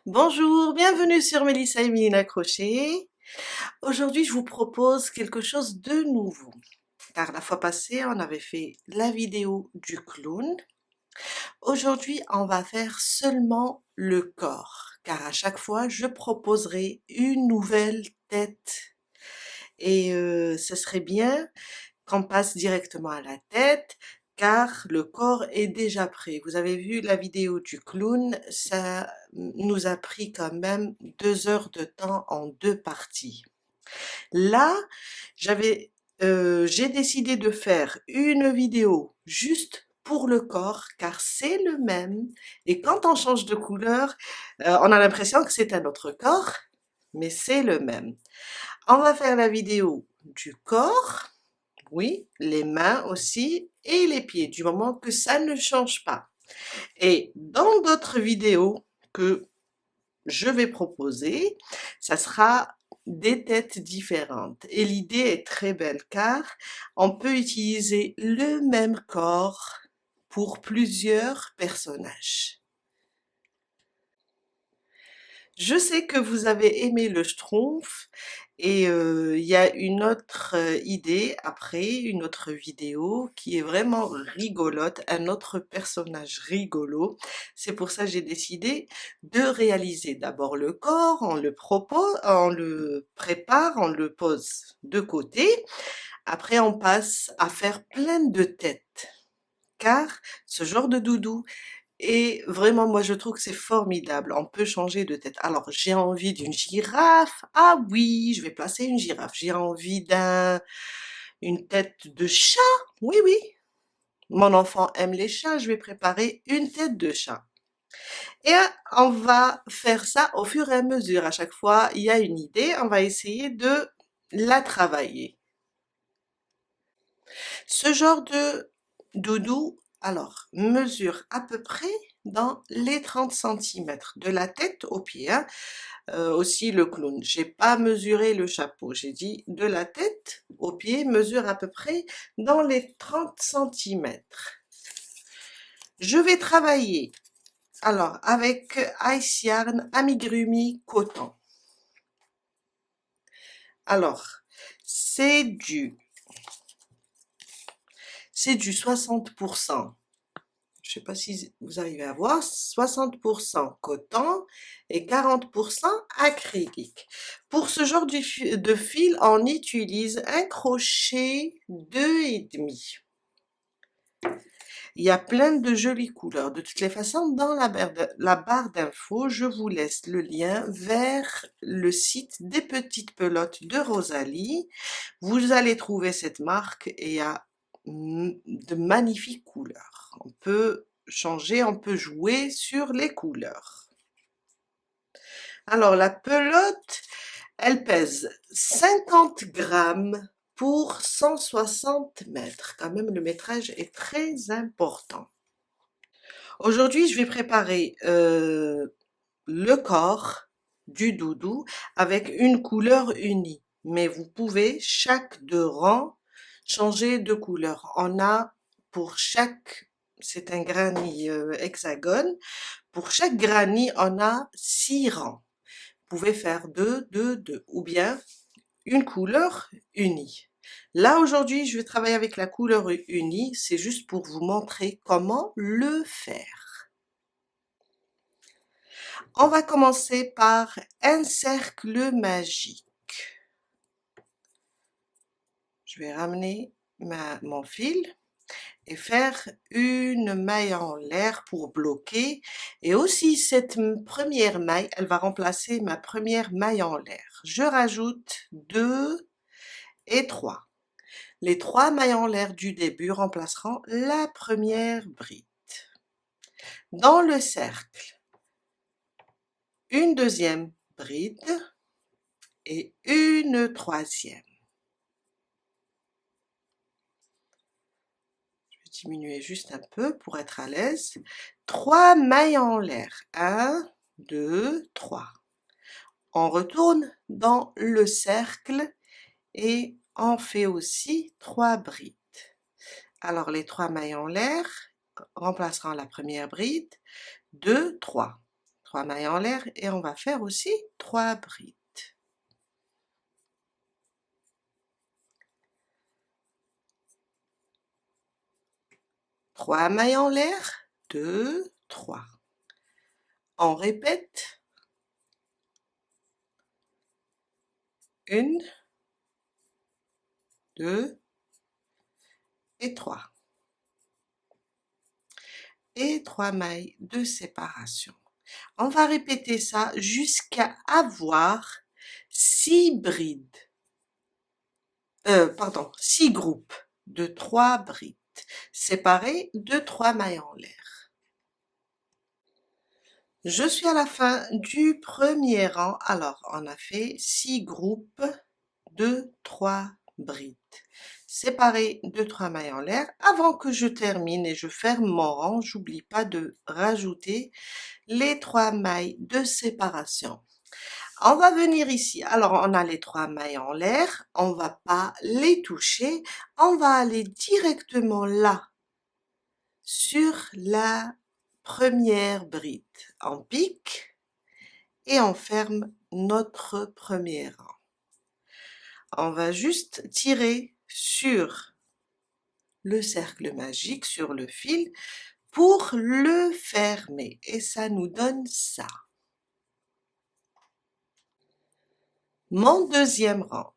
Bonjour, bienvenue sur Mélissa et Mélina Crochet. Aujourd'hui, je vous propose quelque chose de nouveau. Car la fois passée, on avait fait la vidéo du clown. Aujourd'hui, on va faire seulement le corps. Car à chaque fois, je proposerai une nouvelle tête. Et ce serait bien qu'on passe directement à la tête, car le corps est déjà prêt. Vous avez vu la vidéo du clown, ça nous a pris quand même 2 heures de temps en 2 parties. Là, j'ai décidé de faire une vidéo juste pour le corps, car c'est le même. Et quand on change de couleur, on a l'impression que c'est un autre corps, mais c'est le même. On va faire la vidéo du corps. Oui, les mains aussi et les pieds, du moment que ça ne change pas. Et dans d'autres vidéos que je vais proposer, ça sera des têtes différentes. Et l'idée est très belle car on peut utiliser le même corps pour plusieurs personnages. Je sais que vous avez aimé le Schtroumpf et il y a une autre idée après, une autre vidéo qui est vraiment rigolote, un autre personnage rigolo. C'est pour ça que j'ai décidé de réaliser d'abord le corps, on le propose, on le prépare, on le pose de côté. Après, on passe à faire plein de têtes. Car ce genre de doudou, et vraiment, moi, je trouve que c'est formidable. On peut changer de tête. Alors, j'ai envie d'une girafe. Ah oui, je vais placer une girafe. J'ai envie une tête de chat. Oui, oui. Mon enfant aime les chats. Je vais préparer une tête de chat. Et on va faire ça au fur et à mesure. À chaque fois, il y a une idée. On va essayer de la travailler. Ce genre de doudou, alors, mesure à peu près dans les 30 centimètres de la tête aux pieds, hein. Aussi le clown. J'ai pas mesuré le chapeau, j'ai dit de la tête aux pieds, mesure à peu près dans les 30 centimètres. Je vais travailler alors avec Ice Yarn Amigurumi Coton. Alors, c'est du 60%. Je sais pas si vous arrivez à voir, 60% coton et 40% acrylique. Pour ce genre de fil, on utilise un crochet 2,5. Il y a plein de jolies couleurs. De toutes les façons, dans la barre d'infos, je vous laisse le lien vers le site des petites pelotes de Rosalie. Vous allez trouver cette marque et il y a de magnifiques couleurs. On peut changer, on peut jouer sur les couleurs. Alors la pelote, elle pèse 50 grammes pour 160 mètres. Quand même, le métrage est très important. Aujourd'hui, je vais préparer le corps du doudou avec une couleur unie. Mais vous pouvez, chaque 2 rangs, changer de couleur. On a pour chaque, c'est un granny hexagone, pour chaque granny, on a 6 rangs. Vous pouvez faire 2, 2, 2, ou bien une couleur unie. Là, aujourd'hui, je vais travailler avec la couleur unie, c'est juste pour vous montrer comment le faire. On va commencer par un cercle magique. Je vais ramener mon fil et faire une maille en l'air pour bloquer. Et aussi, cette première maille, elle va remplacer ma première maille en l'air. Je rajoute 2 et 3. Les 3 mailles en l'air du début remplaceront la première bride. Dans le cercle, une deuxième bride et une troisième. Je vais diminuer juste un peu pour être à l'aise. 3 mailles en l'air. 1, 2, 3. On retourne dans le cercle et on fait aussi 3 brides. Alors les 3 mailles en l'air remplaceront la première bride, 2, 3. 3 mailles en l'air et on va faire aussi 3 brides. 3 mailles en l'air, 2, 3. On répète. 1, 2 et 3. Et 3 mailles de séparation. On va répéter ça jusqu'à avoir 6 brides. 6 groupes de 3 brides séparés de 3 mailles en l'air. Je suis à la fin du premier rang. Alors, on a fait 6 groupes de 3 brides séparés de 3 mailles en l'air. Avant que je termine et je ferme mon rang, j'oublie pas de rajouter les 3 mailles de séparation. On va venir ici. Alors, on a les 3 mailles en l'air. On va pas les toucher. On va aller directement là, sur la première bride. On pique et on ferme notre premier rang. On va juste tirer sur le cercle magique, sur le fil, pour le fermer. Et ça nous donne ça. Mon deuxième rang.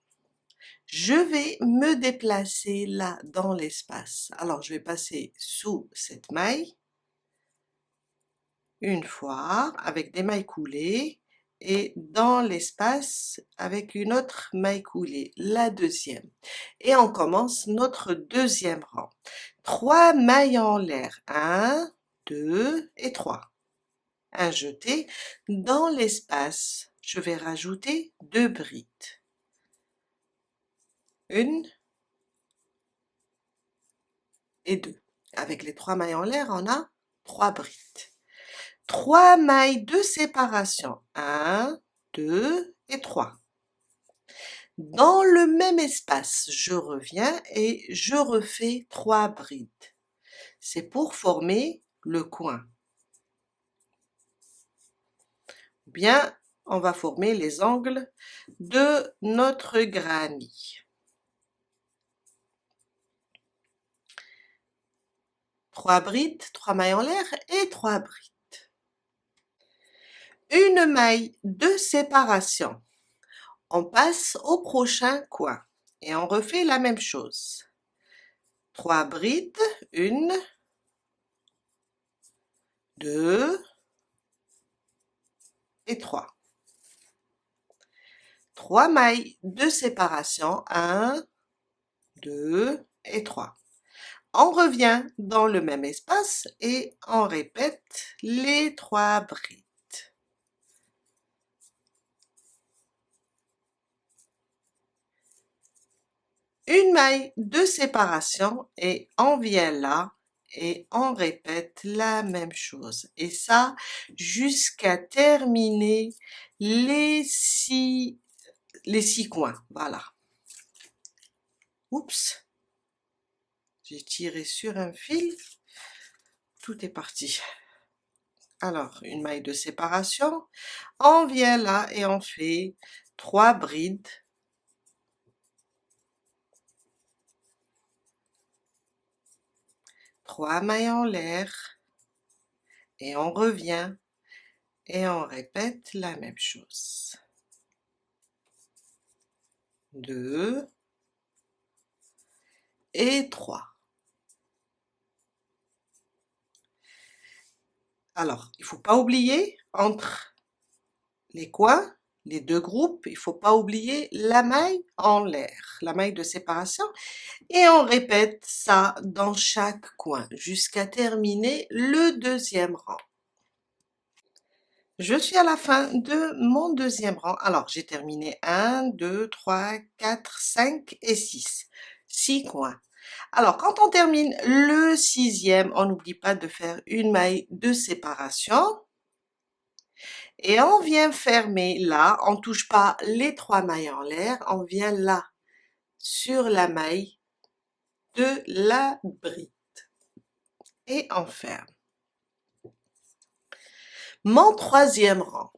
Je vais me déplacer là dans l'espace. Alors, je vais passer sous cette maille, une fois, avec des mailles coulées, et dans l'espace avec une autre maille coulée, la deuxième. Et on commence notre deuxième rang. 3 mailles en l'air, 1, 2 et 3. Un jeté. Dans l'espace, je vais rajouter 2 brides. 1 et 2. Avec les 3 mailles en l'air, on a 3 brides. 3 mailles de séparation, 1, 2 et 3. Dans le même espace, je reviens et je refais 3 brides. C'est pour former le coin. Bien, on va former les angles de notre granny. 3 brides, 3 mailles en l'air et 3 brides. Une maille de séparation. On passe au prochain coin et on refait la même chose. 3 brides, 1, 2 et 3. 3 mailles de séparation, 1, 2 et 3. On revient dans le même espace et on répète les 3 brides. Une maille de séparation et on vient là et on répète la même chose. Et ça, jusqu'à terminer les 6 coins. Voilà. Oups, j'ai tiré sur un fil, tout est parti. Alors, une maille de séparation, on vient là et on fait 3 brides. 3 mailles en l'air et on revient et on répète la même chose. 2 et 3. Alors, il ne faut pas oublier entre les coins, les 2 groupes, il ne faut pas oublier la maille en l'air, la maille de séparation, et on répète ça dans chaque coin jusqu'à terminer le deuxième rang. Je suis à la fin de mon deuxième rang. Alors, j'ai terminé 1, 2, 3, 4, 5 et 6. 6 coins. Alors, quand on termine le 6e, on n'oublie pas de faire une maille de séparation. Et on vient fermer là, on ne touche pas les 3 mailles en l'air, on vient là, sur la maille de la bride. Et on ferme. Mon troisième rang,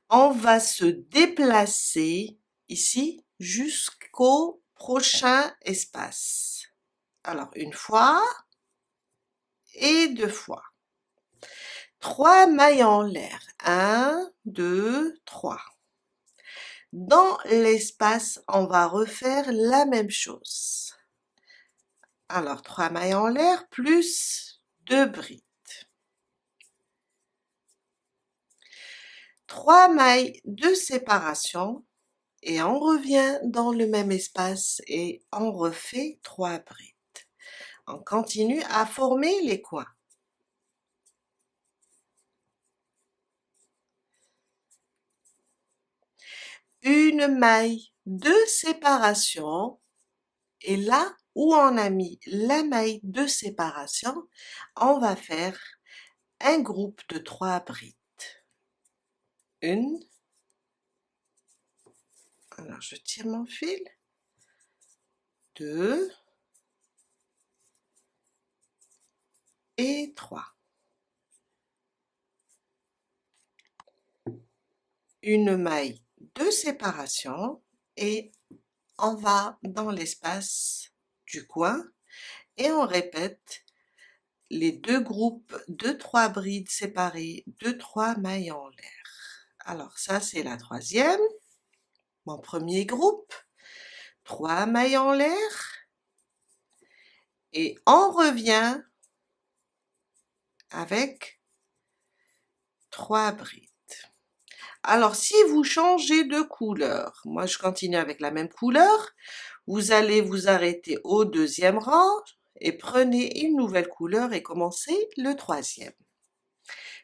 on va se déplacer ici jusqu'au prochain espace. Alors, une fois et deux fois. 3 mailles en l'air. 1, 2, 3. Dans l'espace, on va refaire la même chose. Alors, 3 mailles en l'air plus 2 brides. 3 mailles de séparation et on revient dans le même espace et on refait 3 brides. On continue à former les coins. Une maille de séparation et là où on a mis la maille de séparation, on va faire un groupe de 3 brides. Une, alors je tire mon fil, 2 et 3. Une maille de séparation et on va dans l'espace du coin et on répète les deux groupes de 3 brides séparées de 3 mailles en l'air. Alors ça c'est la troisième, mon premier groupe, 3 mailles en l'air et on revient avec 3 brides. Alors si vous changez de couleur, moi je continue avec la même couleur, vous allez vous arrêter au deuxième rang et prenez une nouvelle couleur et commencez le troisième.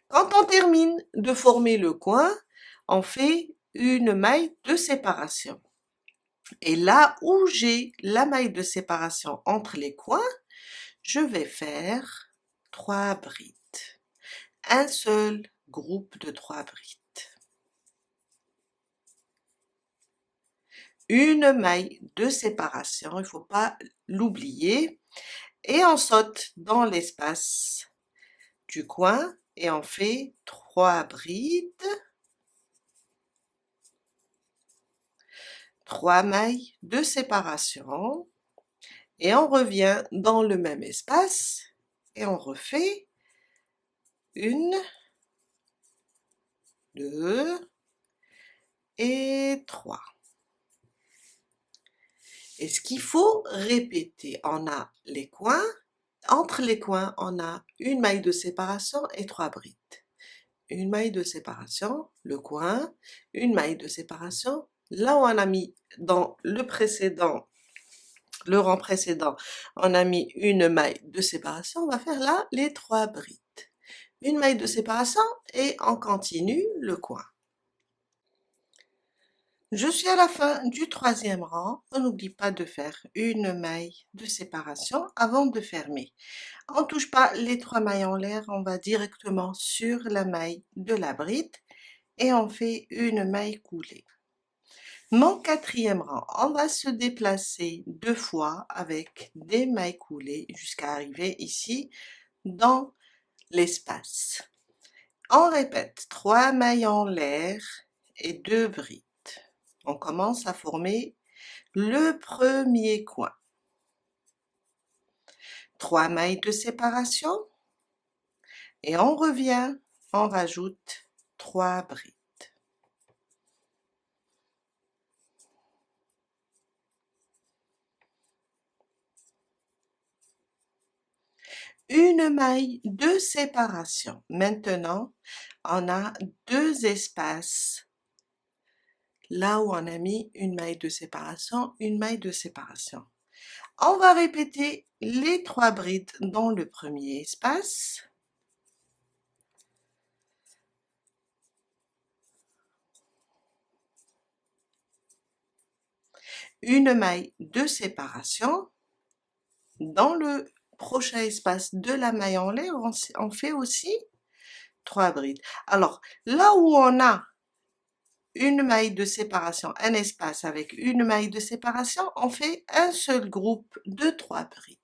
Quand on termine de former le coin, on fait une maille de séparation. Et là où j'ai la maille de séparation entre les coins, je vais faire 3 brides. Un seul groupe de 3 brides. Une maille de séparation, il ne faut pas l'oublier. Et on saute dans l'espace du coin et on fait 3 brides, 3 mailles de séparation et on revient dans le même espace et on refait 1, 2 et 3. Et ce qu'il faut répéter, on a les coins, entre les coins, on a une maille de séparation et 3 brides. Une maille de séparation, le coin, une maille de séparation. Là où on a mis dans le rang précédent, on a mis une maille de séparation, on va faire là les 3 brides. Une maille de séparation et on continue le coin. Je suis à la fin du troisième rang, on n'oublie pas de faire une maille de séparation avant de fermer. On ne touche pas les 3 mailles en l'air, on va directement sur la maille de la bride et on fait une maille coulée. Mon quatrième rang, on va se déplacer 2 fois avec des mailles coulées jusqu'à arriver ici dans l'espace. On répète 3 mailles en l'air et 2 brides. On commence à former le premier coin. 3 mailles de séparation et on revient, on rajoute 3 brides. Une maille de séparation. Maintenant, on a 2 espaces. Là où on a mis une maille de séparation, une maille de séparation. On va répéter les 3 brides dans le premier espace. Une maille de séparation. Dans le prochain espace de la maille en l'air, on fait aussi 3 brides. Alors, là où on a une maille de séparation, un espace avec une maille de séparation, on fait un seul groupe de 3 brides.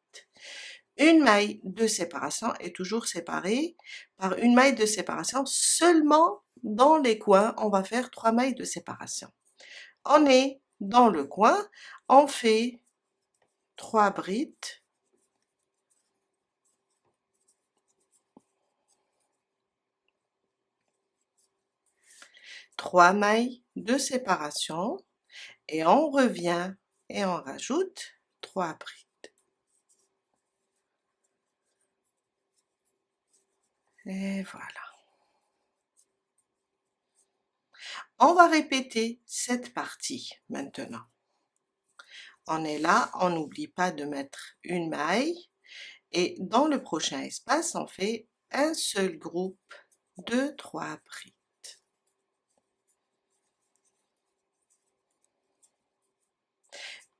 une maille de séparation est toujours séparée par une maille de séparation. Seulement dans les coins, on va faire 3 mailles de séparation. On est dans le coin, on fait 3 brides, trois mailles de séparation et on revient et on rajoute 3 brides. Et voilà. On va répéter cette partie maintenant. On est là, on n'oublie pas de mettre une maille et dans le prochain espace, on fait un seul groupe de 3 brides.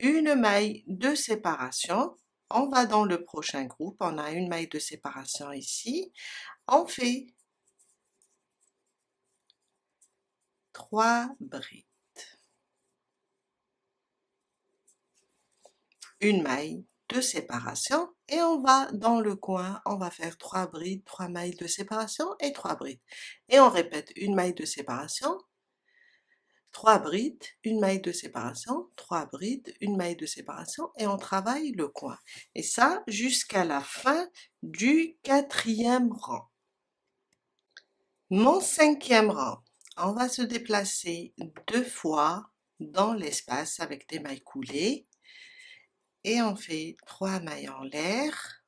Une maille de séparation, on va dans le prochain groupe, on a une maille de séparation ici, on fait 3 brides. Une maille de séparation et on va dans le coin, on va faire 3 brides, 3 mailles de séparation et 3 brides. Et on répète une maille de séparation, 3 brides, une maille de séparation, 3 brides, une maille de séparation et on travaille le coin. Et ça jusqu'à la fin du 4e rang. Mon 5e rang, on va se déplacer 2 fois dans l'espace avec des mailles coulées et on fait 3 mailles en l'air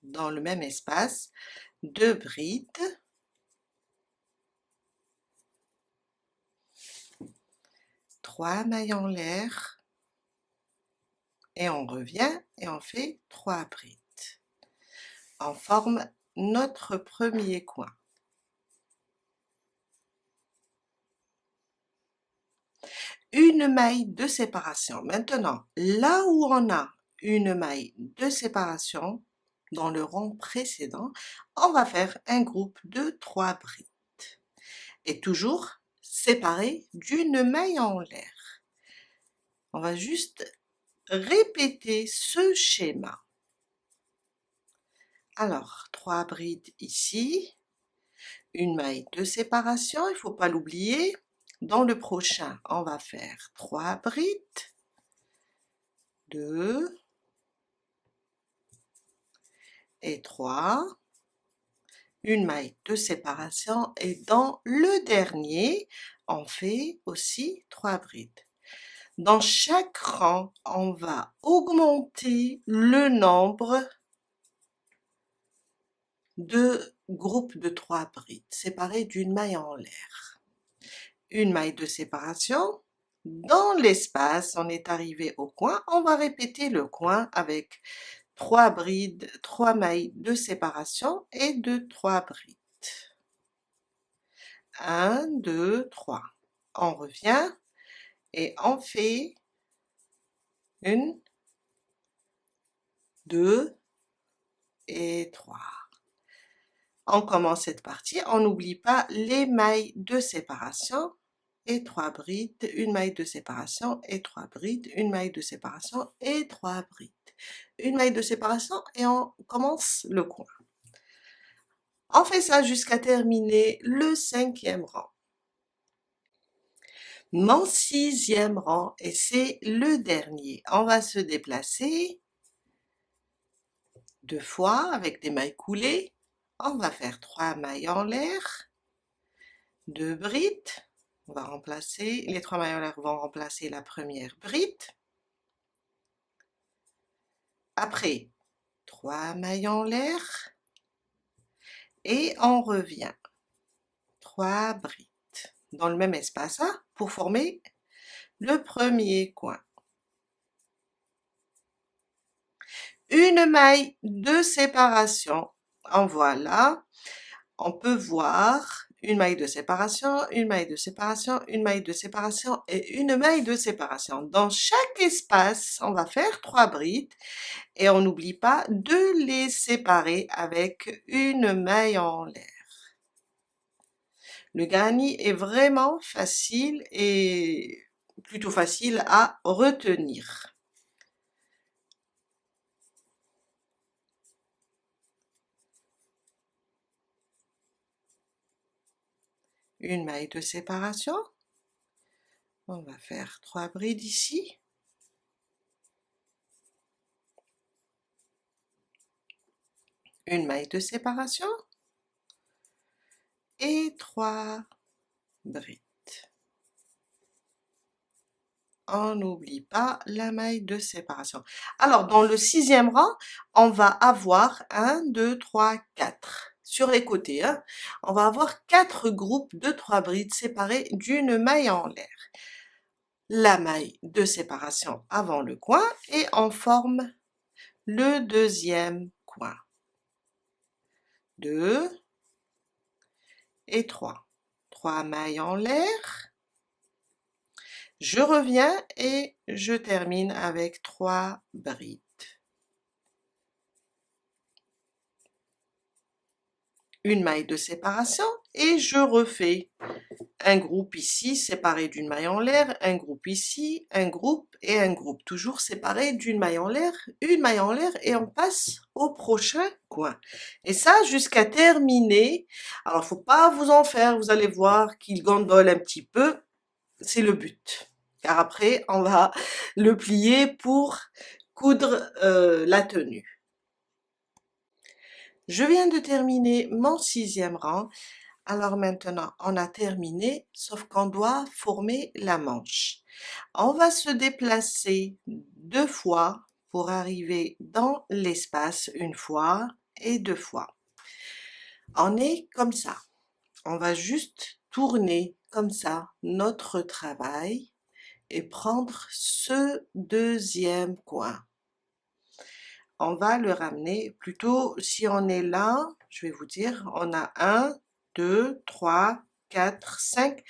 dans le même espace, 2 brides, 3 mailles en l'air et on revient et on fait 3 brides. On forme notre premier coin. Une maille de séparation. Maintenant, là où on a une maille de séparation, dans le rang précédent, on va faire un groupe de 3 brides. Et toujours séparé d'une maille en l'air. On va juste répéter ce schéma. Alors, 3 brides ici, une maille de séparation, il ne faut pas l'oublier. Dans le prochain, on va faire 3 brides, 2 et 3, une maille de séparation et dans le dernier, on fait aussi 3 brides. Dans chaque rang, on va augmenter le nombre de groupes de 3 brides séparés d'une maille en l'air. Une maille de séparation, dans l'espace, on est arrivé au coin, on va répéter le coin avec 3 brides, 3 mailles de séparation et de 3 brides. 1, 2, 3. On revient et on fait 1, 2 et 3. On commence cette partie, on n'oublie pas les mailles de séparation et 3 brides, une maille de séparation et 3 brides, une maille de séparation et 3 brides. Une maille de séparation et on commence le coin. On fait ça jusqu'à terminer le 5e rang. Mon 6e rang, et c'est le dernier. On va se déplacer 2 fois avec des mailles coulées. On va faire 3 mailles en l'air, 2 brides. On va remplacer, les 3 mailles en l'air vont remplacer la première bride. Après, 3 mailles en l'air et on revient. 3 brides dans le même espace pour former le premier coin. Une maille de séparation. En voilà. On peut voir une maille de séparation, une maille de séparation, une maille de séparation et une maille de séparation. Dans chaque espace, on va faire 3 brides et on n'oublie pas de les séparer avec une maille en l'air. Le granny est vraiment facile et plutôt facile à retenir. une maille de séparation. On va faire 3 brides ici. Une maille de séparation et 3 brides. On n'oublie pas la maille de séparation. Alors, dans le 6e rang, on va avoir 1, 2, 3, 4. Sur les côtés, hein, on va avoir 4 groupes de 3 brides séparées d'une maille en l'air. La maille de séparation avant le coin et on forme le 2e coin. 2 et 3. 3 mailles en l'air. Je reviens et je termine avec 3 brides. Une maille de séparation et je refais un groupe ici séparé d'une maille en l'air, un groupe ici, un groupe et un groupe, toujours séparé d'une maille en l'air, une maille en l'air et on passe au prochain coin. Et ça jusqu'à terminer. Alors faut pas vous en faire, vous allez voir qu'il gondole un petit peu, c'est le but. Car après on va le plier pour coudre la tenue. Je viens de terminer mon 6e rang. Alors maintenant, on a terminé, sauf qu'on doit former la manche. On va se déplacer 2 fois pour arriver dans l'espace une fois et 2 fois. On est comme ça. On va juste tourner comme ça notre travail et prendre ce 2e coin. On va le ramener, plutôt si on est là, je vais vous dire, on a 1, 2, 3, 4, 5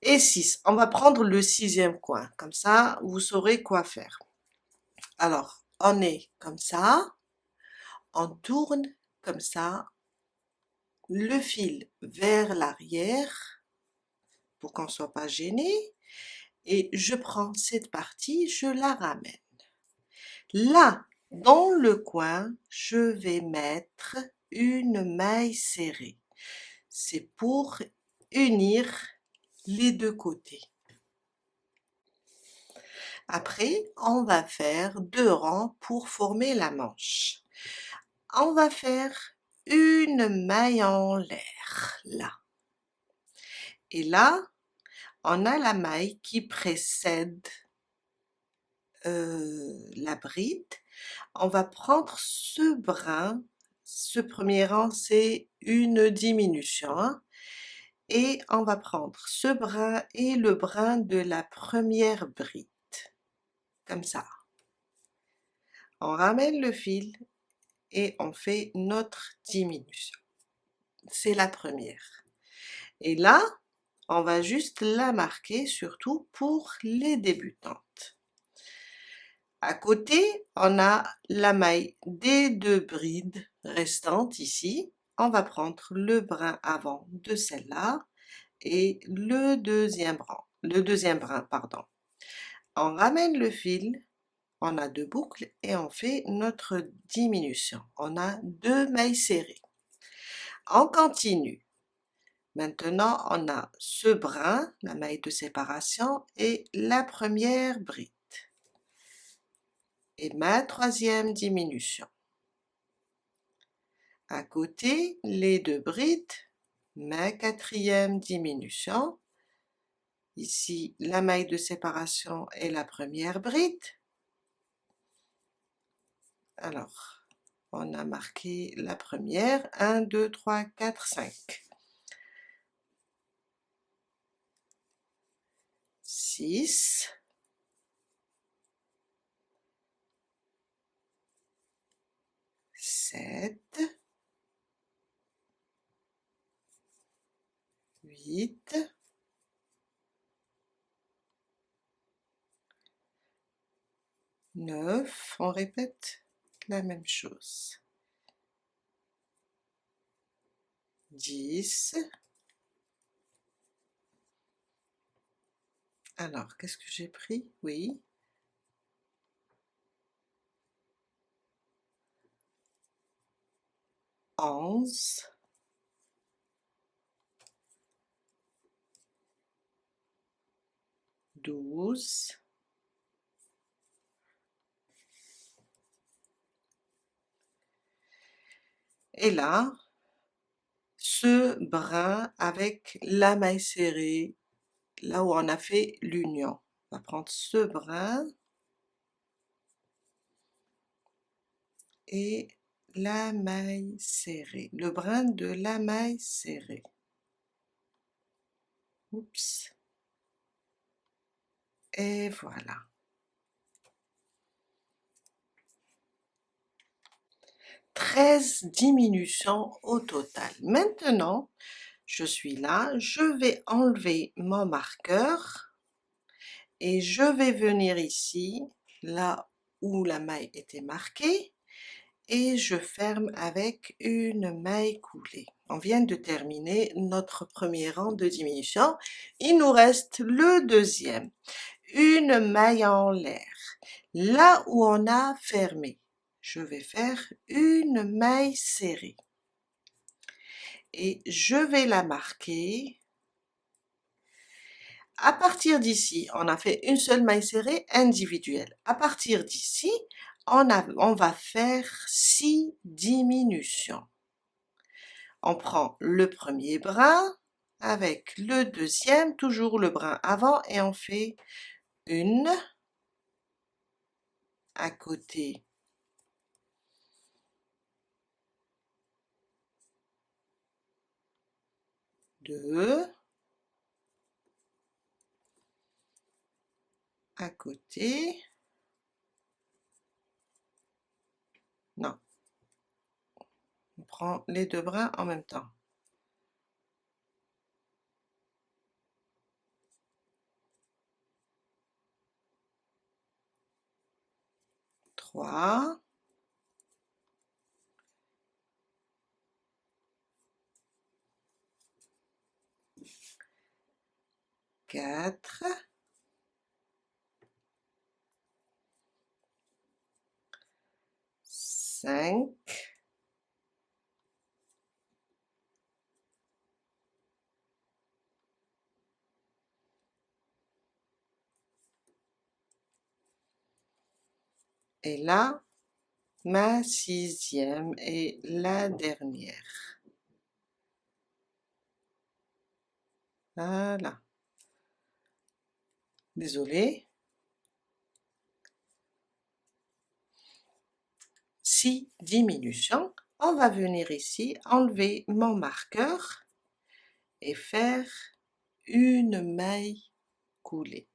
et 6. On va prendre le 6e coin, comme ça vous saurez quoi faire. Alors, on est comme ça, on tourne comme ça, le fil vers l'arrière pour qu'on ne soit pas gêné et je prends cette partie, je la ramène. Là, dans le coin, je vais mettre une maille serrée. C'est pour unir les 2 côtés. Après, on va faire 2 rangs pour former la manche. On va faire une maille en l'air, là. Et là, on a la maille qui précède la bride. On va prendre ce brin, ce premier rang c'est une diminution, hein, et on va prendre ce brin et le brin de la première bride, comme ça. On ramène le fil et on fait notre diminution. C'est la première. Et là, on va juste la marquer, surtout pour les débutantes. À côté, on a la maille des 2 brides restantes ici. On va prendre le brin avant de celle-là et le deuxième brin, pardon. On ramène le fil, on a 2 boucles et on fait notre diminution. On a 2 mailles serrées. On continue. Maintenant, on a ce brin, la maille de séparation et la première bride. Et ma 3e diminution. À côté, les 2 brides, ma 4e diminution. Ici, la maille de séparation et la première bride. Alors, on a marqué la première, 1, 2, 3, 4, 5. 6. 7. 8. 9. On répète la même chose. 10. Alors, qu'est-ce que j'ai pris? Oui. 11. 12. Et là, ce brin avec la maille serrée, là où on a fait l'union. On va prendre ce brin et la maille serrée, le brin de la maille serrée. Oups. Et voilà. 13 diminutions au total. Maintenant, je suis là, je vais enlever mon marqueur et je vais venir ici, là où la maille était marquée, et je ferme avec une maille coulée. On vient de terminer notre premier rang de diminution. Il nous reste le deuxième. Une maille en l'air. Là où on a fermé, je vais faire une maille serrée. Et je vais la marquer. À partir d'ici, on a fait une seule maille serrée individuelle. À partir d'ici, on va faire 6 diminutions. On prend le premier brin avec le deuxième, toujours le brin avant, et on fait une à côté, deux à côté, non, on prend les deux brins en même temps. Trois, quatre, cinq, et là, ma sixième et la dernière. Voilà. Désolée. 6 diminutions. On va venir ici, enlever mon marqueur et faire une maille coulée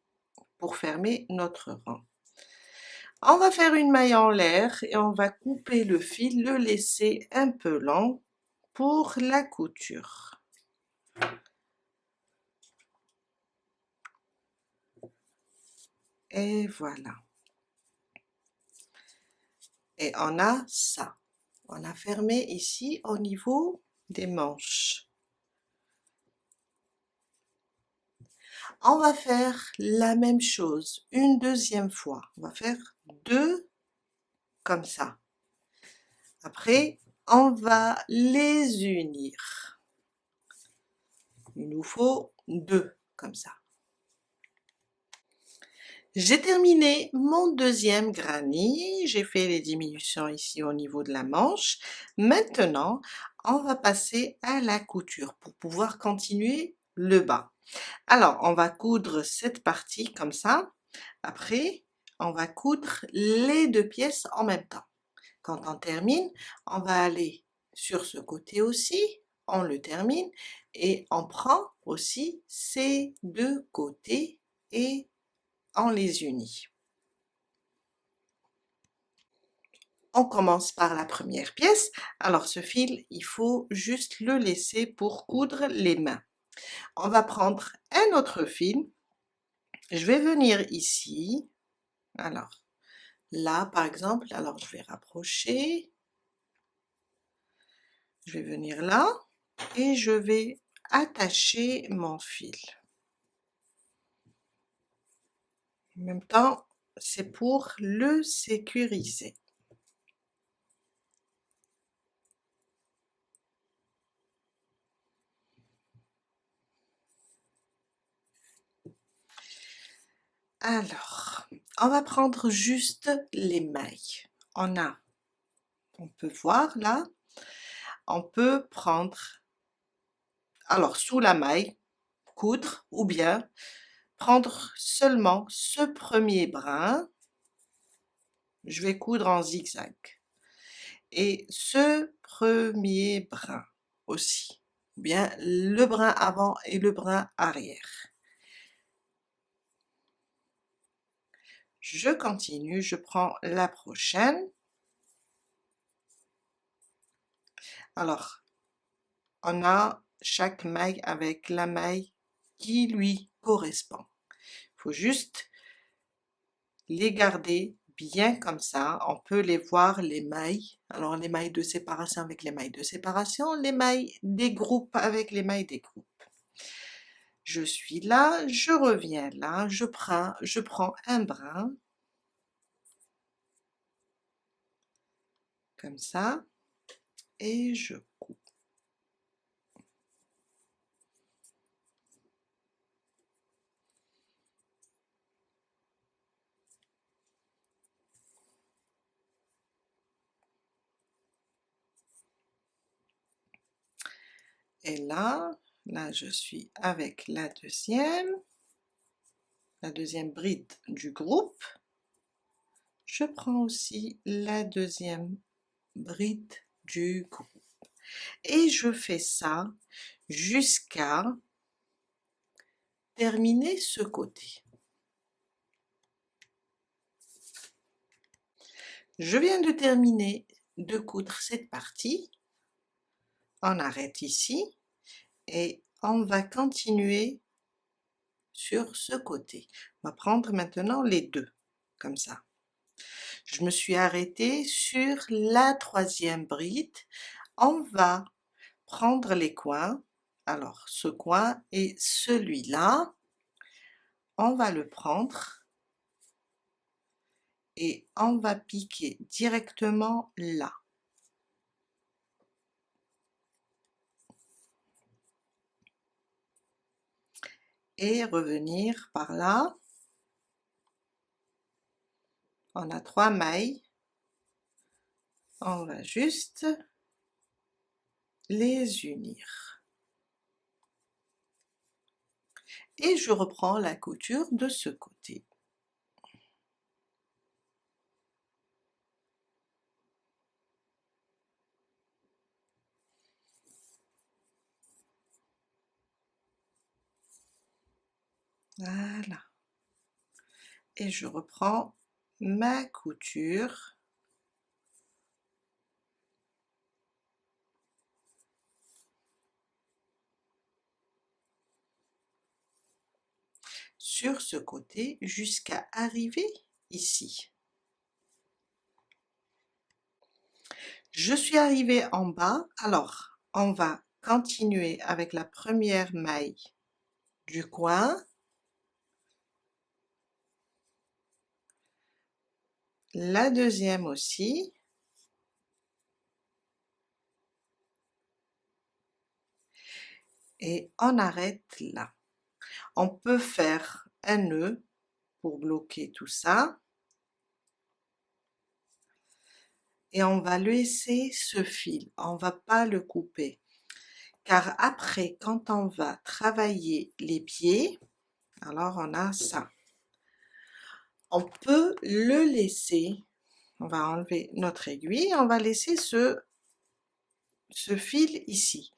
pour fermer notre rang. On va faire une maille en l'air et on va couper le fil, le laisser un peu long pour la couture. Et voilà. Et on a ça. On a fermé ici au niveau des manches. On va faire la même chose une deuxième fois. On va faire deux comme ça. Après, on va les unir. Il nous faut deux comme ça. J'ai terminé mon deuxième granny, j'ai fait les diminutions ici au niveau de la manche. Maintenant, on va passer à la couture pour pouvoir continuer le bas. Alors, on va coudre cette partie comme ça. Après, on va coudre les deux pièces en même temps. Quand on termine, on va aller sur ce côté aussi, on le termine et on prend aussi ces deux côtés et on les unit. On commence par la première pièce. Alors ce fil, il faut juste le laisser pour coudre les mains. On va prendre un autre fil. Je vais venir ici. Alors là par exemple, alors je vais rapprocher. Je vais venir là et je vais attacher mon fil. En même temps, c'est pour le sécuriser. Alors, on va prendre juste les mailles. On peut voir là, on peut prendre, alors sous la maille, coudre ou bien prendre seulement ce premier brin, je vais coudre en zigzag, et ce premier brin aussi, ou bien le brin avant et le brin arrière. Je continue, je prends la prochaine. Alors, on a chaque maille avec la maille qui lui correspond. Il faut juste les garder bien comme ça. On peut les voir, les mailles. Alors, les mailles de séparation avec les mailles de séparation, les mailles des groupes avec les mailles des groupes. Je suis là, je reviens là, je prends un brin, comme ça, et je coupe. Et là je suis avec la deuxième bride du groupe. Je prends aussi la deuxième bride du groupe. Et je fais ça jusqu'à terminer ce côté. Je viens de terminer de coudre cette partie. On arrête ici et on va continuer sur ce côté. On va prendre maintenant les deux, comme ça. Je me suis arrêtée sur la troisième bride. On va prendre les coins. Alors, ce coin et celui-là, on va le prendre et on va piquer directement là. Et revenir par là. On a 3 mailles. On va juste les unir. Et je reprends la couture de ce côté. Voilà. Et je reprends ma couture. Sur ce côté jusqu'à arriver ici. Je suis arrivée en bas, alors on va continuer avec la première maille du coin, la deuxième aussi, et on arrête là. On peut faire un nœud pour bloquer tout ça, et on va laisser ce fil, on va pas le couper, car après quand on va travailler les pieds, alors on a ça. On peut le laisser, on va enlever notre aiguille, on va laisser ce fil ici.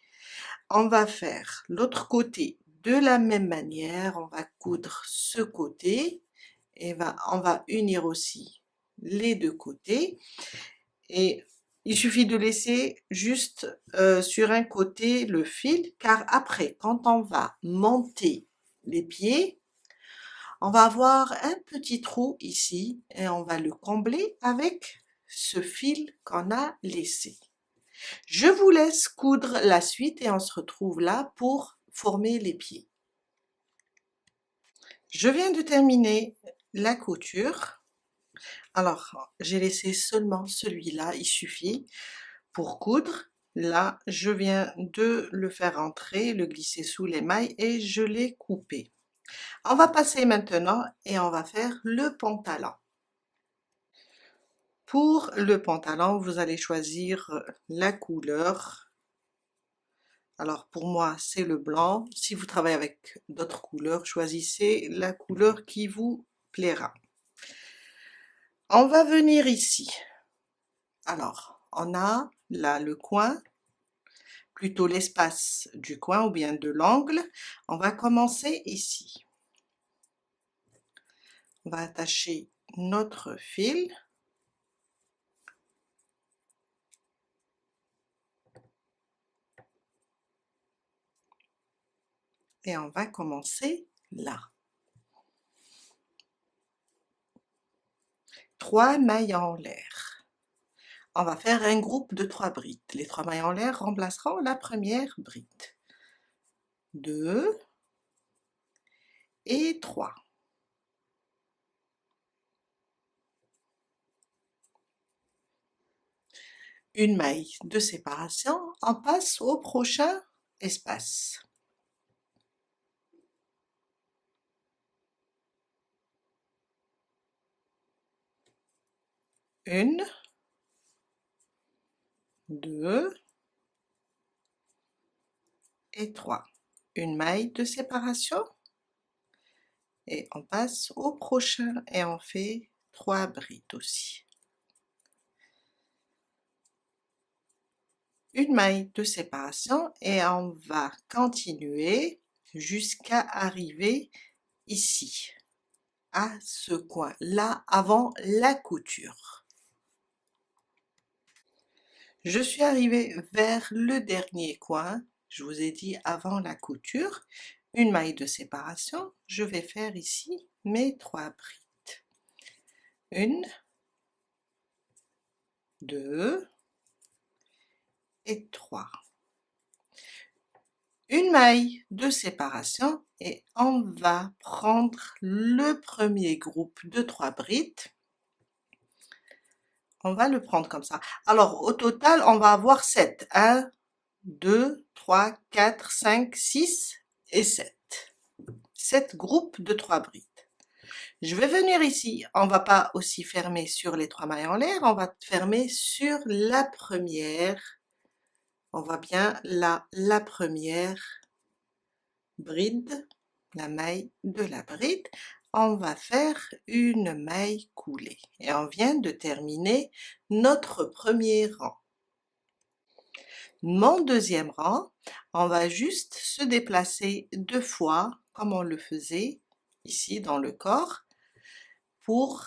On va faire l'autre côté de la même manière, on va coudre ce côté, et on va unir aussi les deux côtés, et il suffit de laisser juste sur un côté le fil, car après quand on va monter les pieds, on va avoir un petit trou ici et on va le combler avec ce fil qu'on a laissé. Je vous laisse coudre la suite et on se retrouve là pour former les pieds. Je viens de terminer la couture. Alors, j'ai laissé seulement celui-là, il suffit pour coudre. Là, je viens de le faire entrer, le glisser sous les mailles et je l'ai coupé. On va passer maintenant et on va faire le pantalon. Pour le pantalon, vous allez choisir la couleur. Alors pour moi, c'est le blanc. Si vous travaillez avec d'autres couleurs, choisissez la couleur qui vous plaira. On va venir ici. Alors, on a là le coin, plutôt l'espace du coin ou bien de l'angle. On va commencer ici. On va attacher notre fil. Et on va commencer là. 3 mailles en l'air. On va faire un groupe de 3 brides. Les 3 mailles en l'air remplaceront la première bride. 2 et 3. Une maille de séparation, on passe au prochain espace. Une, 2 et 3. Une maille de séparation et on passe au prochain et on fait 3 brides aussi. Une maille de séparation et on va continuer jusqu'à arriver ici, à ce coin là avant la couture. Je suis arrivée vers le dernier coin, je vous ai dit avant la couture, une maille de séparation, je vais faire ici mes 3 brides. 1, 2 et 3. Une maille de séparation et on va prendre le premier groupe de 3 brides. On va le prendre comme ça. Alors au total, on va avoir 7. 1, 2, 3, 4, 5, 6 et 7. 7 groupes de 3 brides. Je vais venir ici, on va pas aussi fermer sur les 3 mailles en l'air, on va fermer sur la première. On voit bien là la première bride, la maille de la bride. On va faire une maille coulée et on vient de terminer notre premier rang. Mon deuxième rang, on va juste se déplacer 2 fois comme on le faisait ici dans le corps pour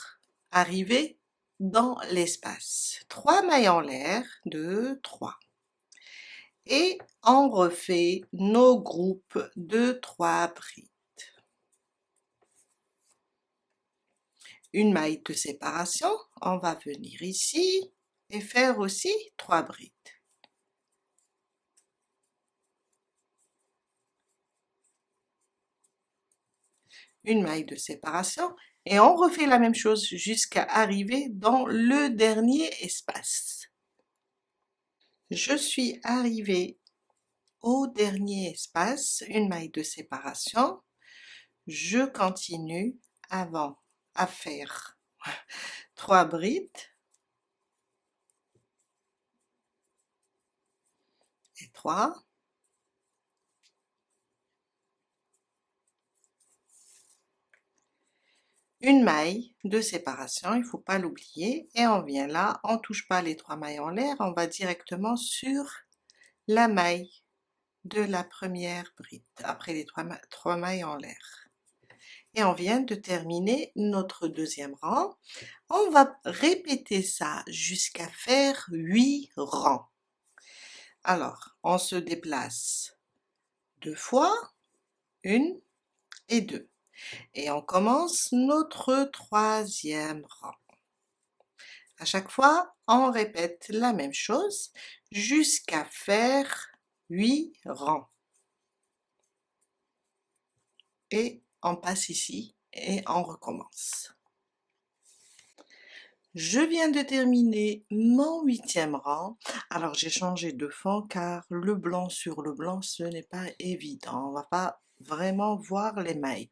arriver dans l'espace. 3 mailles en l'air, 2, 3. Et on refait nos groupes de 3 brides. Une maille de séparation, on va venir ici et faire aussi 3 brides. Une maille de séparation et on refait la même chose jusqu'à arriver dans le dernier espace. Je suis arrivée au dernier espace, une maille de séparation. Je continue avant à faire 3 brides et 3. Une maille de séparation, il ne faut pas l'oublier, et on vient là, on ne touche pas les 3 mailles en l'air, on va directement sur la maille de la première bride, après les 3 mailles en l'air. Et on vient de terminer notre deuxième rang. On va répéter ça jusqu'à faire 8 rangs. Alors, on se déplace 2 fois, 1 et 2. Et on commence notre troisième rang. À chaque fois, on répète la même chose jusqu'à faire 8 rangs. Et on passe ici et on recommence. Je viens de terminer mon 8e rang. Alors j'ai changé de fond car le blanc sur le blanc ce n'est pas évident. On va pas vraiment voir les mailles.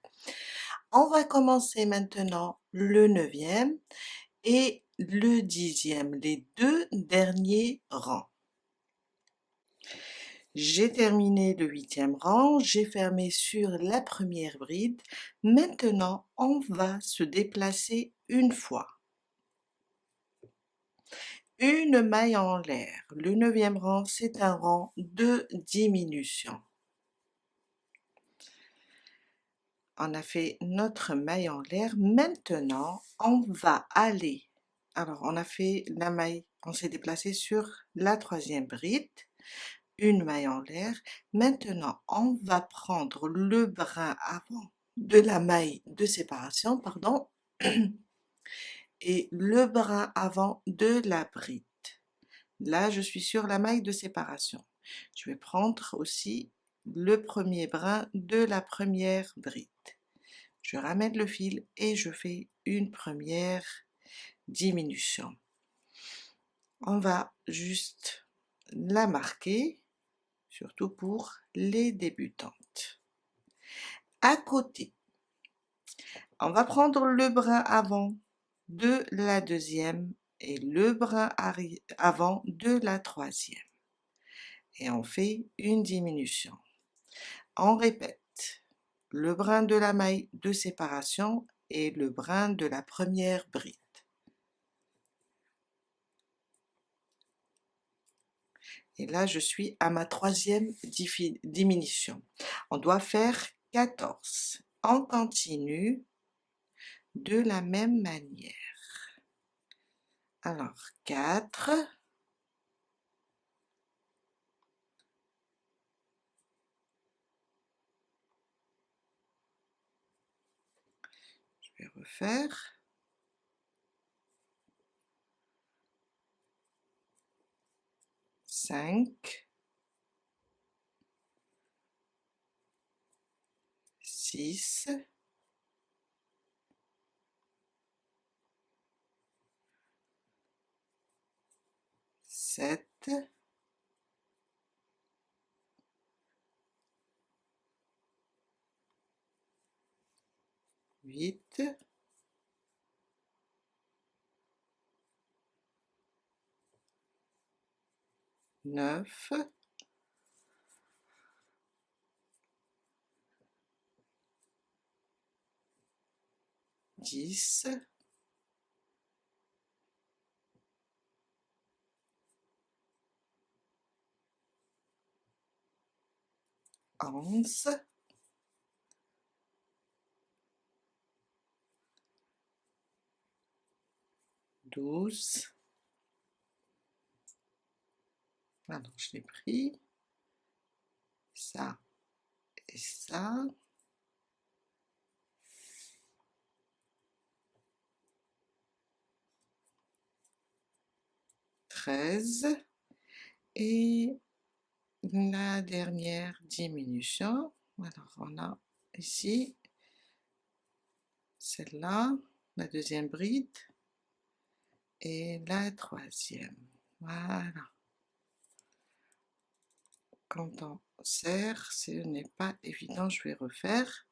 On va commencer maintenant le 9e et le 10e, les 2 derniers rangs. J'ai terminé le 8e rang, j'ai fermé sur la première bride. Maintenant, on va se déplacer une fois. Une maille en l'air. Le 9e rang, c'est un rang de diminution. On a fait notre maille en l'air. Maintenant, on va aller. Alors, on a fait la maille, on s'est déplacé sur la 3e bride. Une maille en l'air. Maintenant, on va prendre le brin avant de la maille de séparation, pardon, et le brin avant de la bride. Là, je suis sur la maille de séparation. Je vais prendre aussi le premier brin de la première bride. Je ramène le fil et je fais une première diminution. On va juste la marquer, surtout pour les débutantes. À côté, on va prendre le brin avant de la 2e et le brin avant de la 3e. Et on fait une diminution. On répète le brin de la maille de séparation et le brin de la première bride. Et là, je suis à ma 3e diminution. On doit faire 14. On continue de la même manière. Alors, 4. Je vais refaire. 5. 6. 7. 8. 9. 10. 11. 12. Alors, je l'ai pris. Ça et ça. 13. Et la dernière diminution. Alors, on a ici celle-là, la 2e bride et la 3e. Voilà. Quand on serre, ce n'est pas évident. Je vais refaire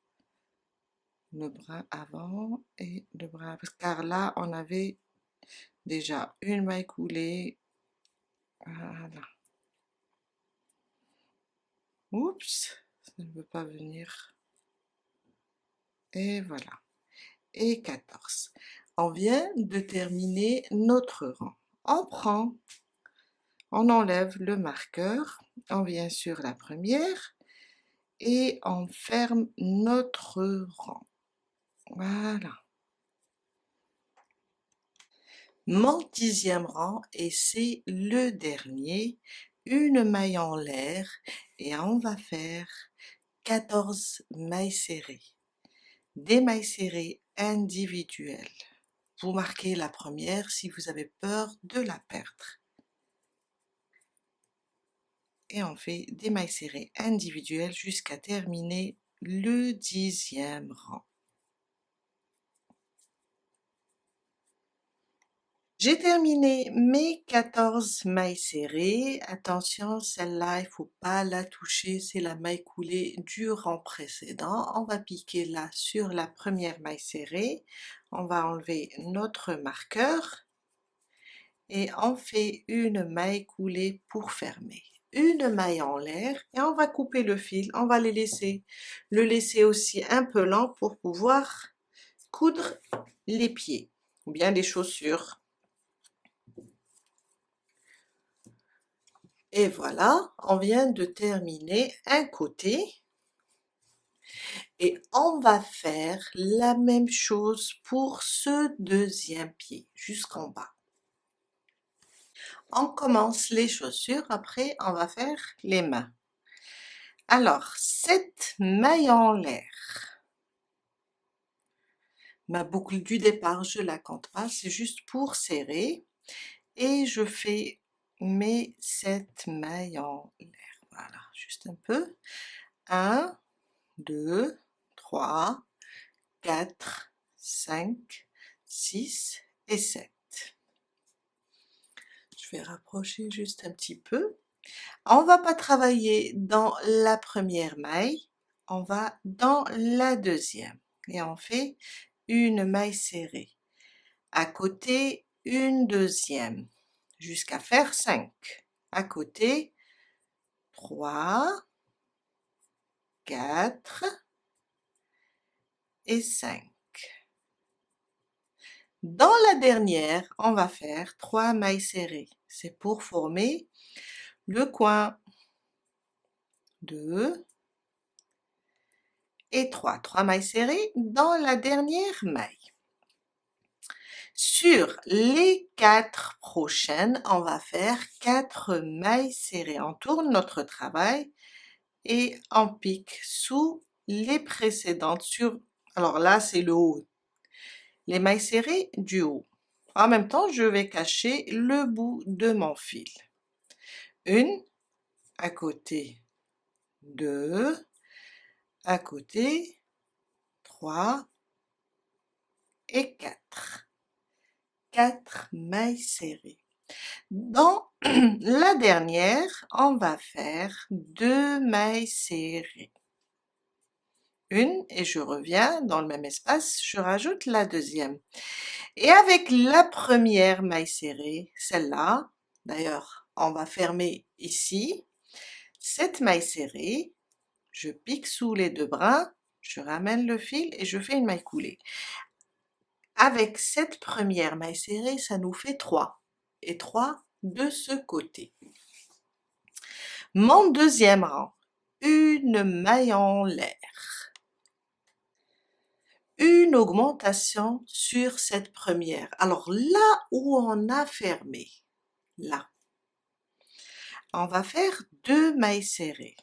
le bras avant et le bras, car là, on avait déjà une maille coulée. Voilà. Oups, ça ne veut pas venir. Et voilà. Et 14. On vient de terminer notre rang. On prend, on enlève le marqueur, on vient sur la première et on ferme notre rang. Voilà. Mon 10e rang et c'est le dernier, une maille en l'air et on va faire 14 mailles serrées. Des mailles serrées individuelles. Vous marquez la première si vous avez peur de la perdre. Et on fait des mailles serrées individuelles jusqu'à terminer le 10e rang. J'ai terminé mes 14 mailles serrées. Attention, celle-là, il faut pas la toucher, c'est la maille coulée du rang précédent. On va piquer là sur la première maille serrée. On va enlever notre marqueur et on fait une maille coulée pour fermer. Une maille en l'air et on va couper le fil, on va le laisser aussi un peu lent pour pouvoir coudre les pieds ou bien les chaussures. Et voilà, on vient de terminer un côté et on va faire la même chose pour ce deuxième pied jusqu'en bas. On commence les chaussures, après on va faire les mains. Alors, cette maille en l'air, ma boucle du départ, je la compte pas, c'est juste pour serrer et je fais mes 7 mailles en l'air. Voilà, juste un peu. 1, 2, 3, 4, 5, 6 et 7. Je vais rapprocher juste un petit peu. On va pas travailler dans la première maille, on va dans la deuxième et on fait une maille serrée. À côté, une deuxième, jusqu'à faire 5. À côté, 3, 4 et 5. Dans la dernière, on va faire 3 mailles serrées. C'est pour former le coin. 2 et 3. 3 mailles serrées dans la dernière maille. Sur les 4 prochaines, on va faire 4 mailles serrées. On tourne notre travail et on pique sous les précédentes. Alors là, c'est le haut. Les mailles serrées du haut. En même temps, je vais cacher le bout de mon fil. Une, à côté, 2, à côté, 3 et 4. 4 mailles serrées. Dans la dernière, on va faire 2 mailles serrées. Une et je reviens dans le même espace, je rajoute la deuxième. Et avec la première maille serrée, celle-là, d'ailleurs, on va fermer ici, cette maille serrée, je pique sous les 2 brins, je ramène le fil et je fais une maille coulée. Avec cette première maille serrée, ça nous fait 3 et 3 de ce côté. Mon deuxième rang, une maille en l'air, une augmentation sur cette première. Alors là où on a fermé, là, on va faire 2 mailles serrées,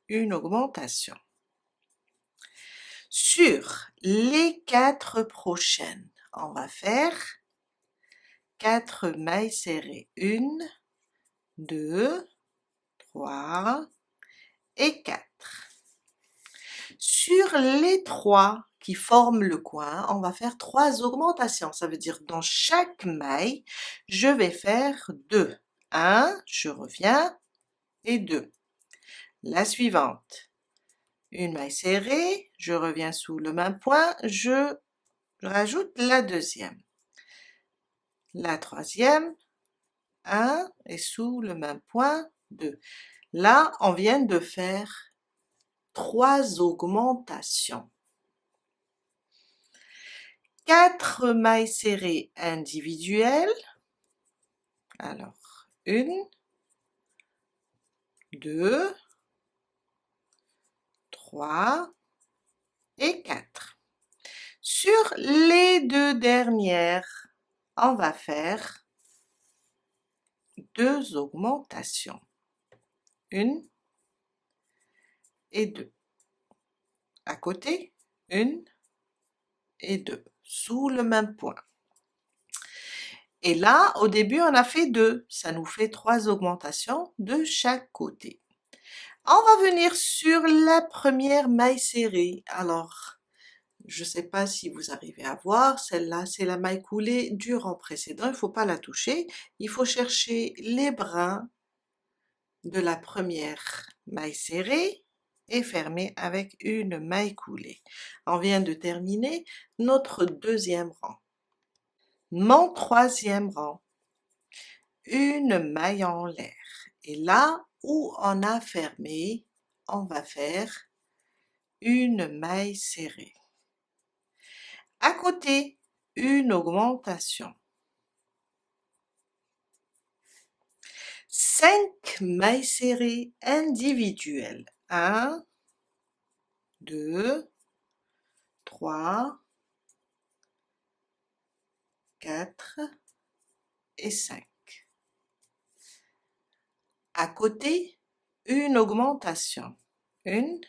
une augmentation. Sur les 4 prochaines, on va faire 4 mailles serrées, 1, 2, 3 et 4. Sur les 3 qui forment le coin, on va faire 3 augmentations. Ça veut dire dans chaque maille, je vais faire 2. 1, je reviens, et 2. La suivante, une maille serrée, je reviens sous le même point, je rajoute la deuxième. La troisième, 1 et sous le même point, 2. Là, on vient de faire 3 augmentations. 4 mailles serrées individuelles. Alors, 1, 2, 3 et 4. Sur les 2 dernières, on va faire 2 augmentations. 1 et 2. À côté, 1 et 2, sous le même point. Et là, au début, on a fait 2, ça nous fait 3 augmentations de chaque côté. On va venir sur la première maille serrée. Alors, Je ne sais pas si vous arrivez à voir, celle-là, c'est la maille coulée du rang précédent, il ne faut pas la toucher. Il faut chercher les brins de la première maille serrée et fermer avec une maille coulée. On vient de terminer notre deuxième rang. Mon troisième rang, une maille en l'air. Et là où on a fermé, on va faire une maille serrée. À côté, une augmentation. 5 mailles serrées individuelles. 1, 2, 3, 4 et 5. À côté, une augmentation. 1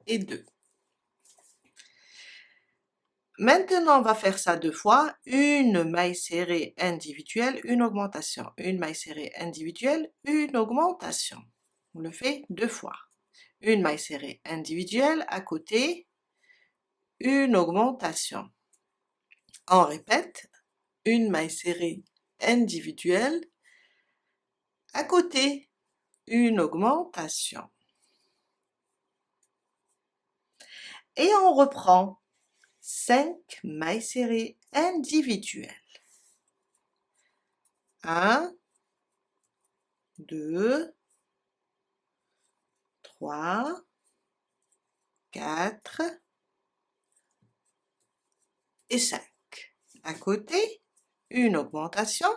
et 2. Maintenant, on va faire ça 2 fois. Une maille serrée individuelle, une augmentation. Une maille serrée individuelle, une augmentation. On le fait 2 fois. Une maille serrée individuelle, à côté, une augmentation. On répète, une maille serrée individuelle, à côté, une augmentation. Et on reprend 5 mailles serrées individuelles. 1, 2, 3, 4 et 5. À côté, une augmentation.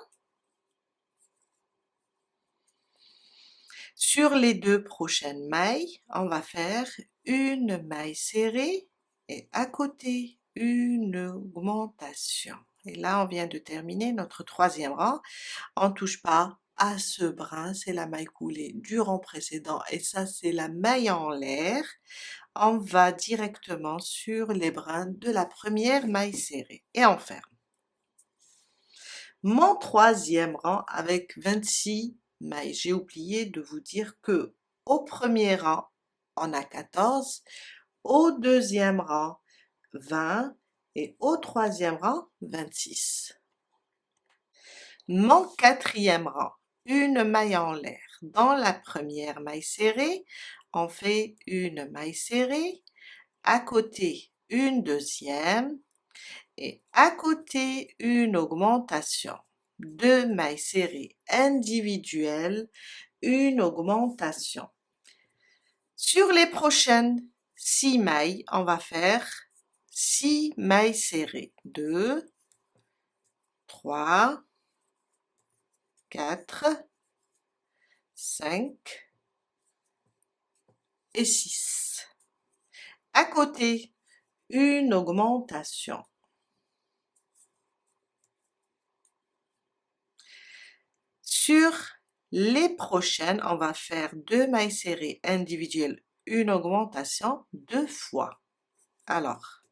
Sur les 2 prochaines mailles, on va faire une maille serrée et à côté, une augmentation. Et là, on vient de terminer notre troisième rang. On ne touche pas à ce brin, c'est la maille coulée du rang précédent et ça, c'est la maille en l'air. On va directement sur les brins de la première maille serrée et on ferme. Mon troisième rang avec 26 mailles. J'ai oublié de vous dire que au premier rang, on a 14, au deuxième rang, 20 et au troisième rang, 26. Mon quatrième rang, une maille en l'air. Dans la première maille serrée, on fait une maille serrée, à côté une deuxième et à côté une augmentation. 2 mailles serrées individuelles, une augmentation. Sur les prochaines 6 mailles, on va faire 6 mailles serrées. 2, 3, 4, 5 et 6. À côté, une augmentation. Sur les prochaines, on va faire 2 mailles serrées individuelles, une augmentation 2 fois. Alors,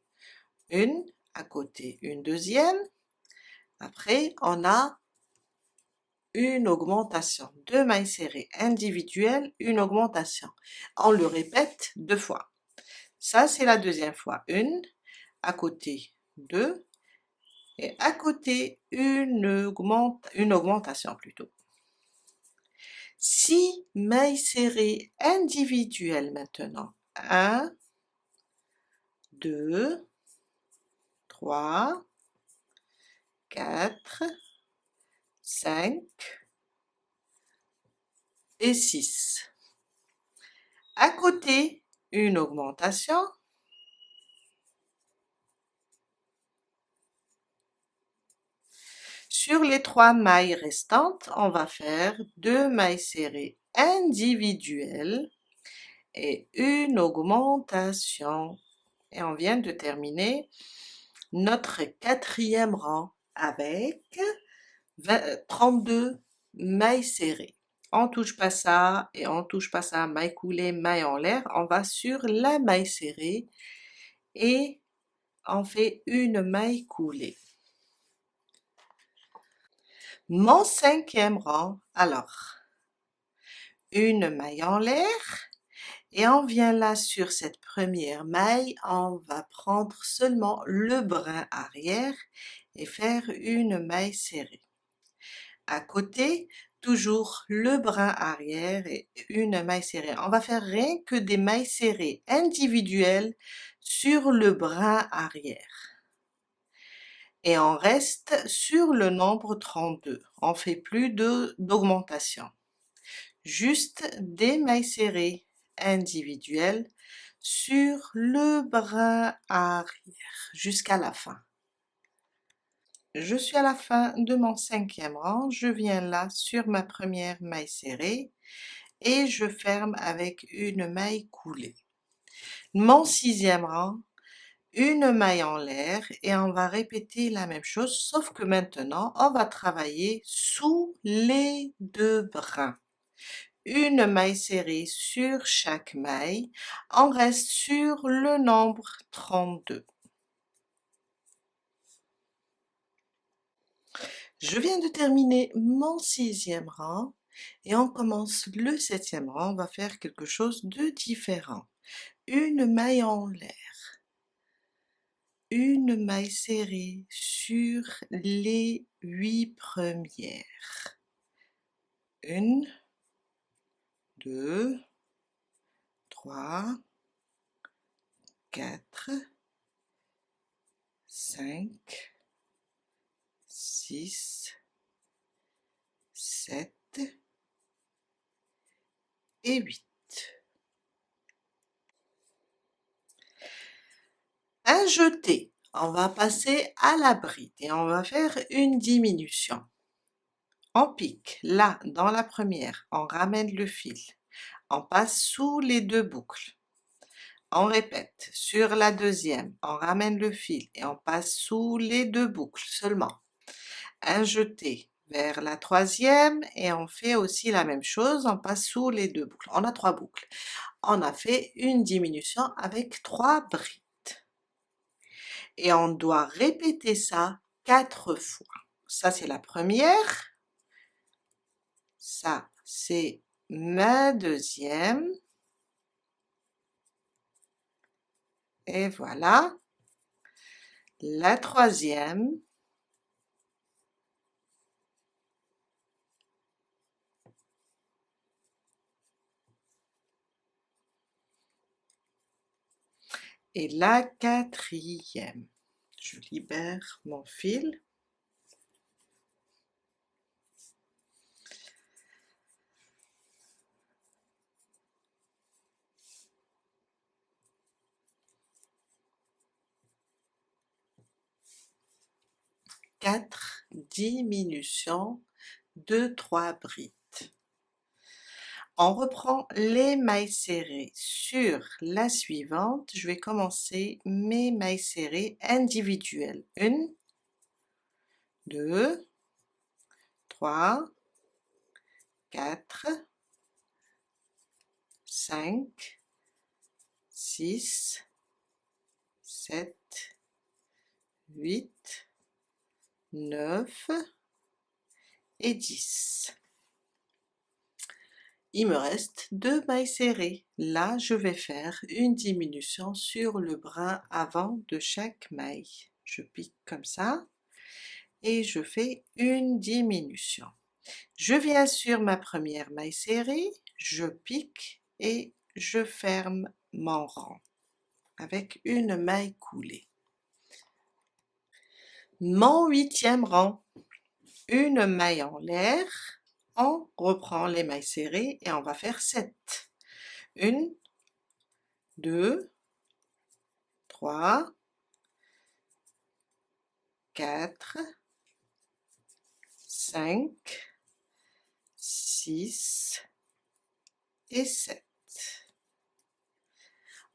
une à côté, une deuxième. Après, on a une augmentation. 2 mailles serrées individuelles, une augmentation. On le répète 2 fois. Ça, c'est la deuxième fois. Une, à côté, 2, et à côté, une augmentation plutôt. 6 mailles serrées individuelles maintenant. 1, 2, 3, 4, 5 et 6. À côté, une augmentation. Sur les 3 mailles restantes, on va faire 2 mailles serrées individuelles et une augmentation. Et on vient de terminer notre quatrième rang avec 32 mailles serrées. On touche pas ça et on touche pas ça, maille coulée, maille en l'air. On va sur la maille serrée et on fait une maille coulée. Mon cinquième rang, alors, une maille en l'air Et on vient là sur cette première maille, on va prendre seulement le brin arrière et faire une maille serrée. À côté, toujours le brin arrière et une maille serrée. On va faire rien que des mailles serrées individuelles sur le brin arrière. Et on reste sur le nombre 32. On fait plus d'augmentation. Juste des mailles serrées individuelles sur le brin arrière jusqu'à la fin. Je suis à la fin de mon 5e rang, je viens là sur ma première maille serrée et je ferme avec une maille coulée. Mon 6e rang, une maille en l'air et on va répéter la même chose, sauf que maintenant on va travailler sous les deux brins. Une maille serrée sur chaque maille, on reste sur le nombre 32. Je viens de terminer mon 6e rang et on commence le 7e rang, on va faire quelque chose de différent. Une maille en l'air, une maille serrée sur les 8 premières. 1, 2, 3, 4, 5, 6, 7 et 8. Un jeté, on va passer à la bride et on va faire une diminution. On pique là dans la première, on ramène le fil, on passe sous les deux boucles. On répète sur la deuxième, on ramène le fil et on passe sous les deux boucles seulement. Un jeté vers la troisième et on fait aussi la même chose, on passe sous les deux boucles. On a 3 boucles. On a fait une diminution avec 3 brides. Et on doit répéter ça 4 fois. Ça c'est la première. Ça c'est ma deuxième. Et voilà. La troisième. Et la quatrième. Je libère mon fil. Quatre diminutions de 3 brides. On reprend les mailles serrées sur la suivante. Je vais commencer mes mailles serrées individuelles. 1, 2, 3, 4, 5, 6, 7, 8, 9 et 10. Il me reste 2 mailles serrées. Là, je vais faire une diminution sur le brin avant de chaque maille. Je pique comme ça et je fais une diminution. Je viens sur ma première maille serrée, je pique et je ferme mon rang avec une maille coulée. Mon 8e rang, une maille en l'air, on reprend les mailles serrées et on va faire 7. 1, 2, 3, 4, 5, 6 et 7.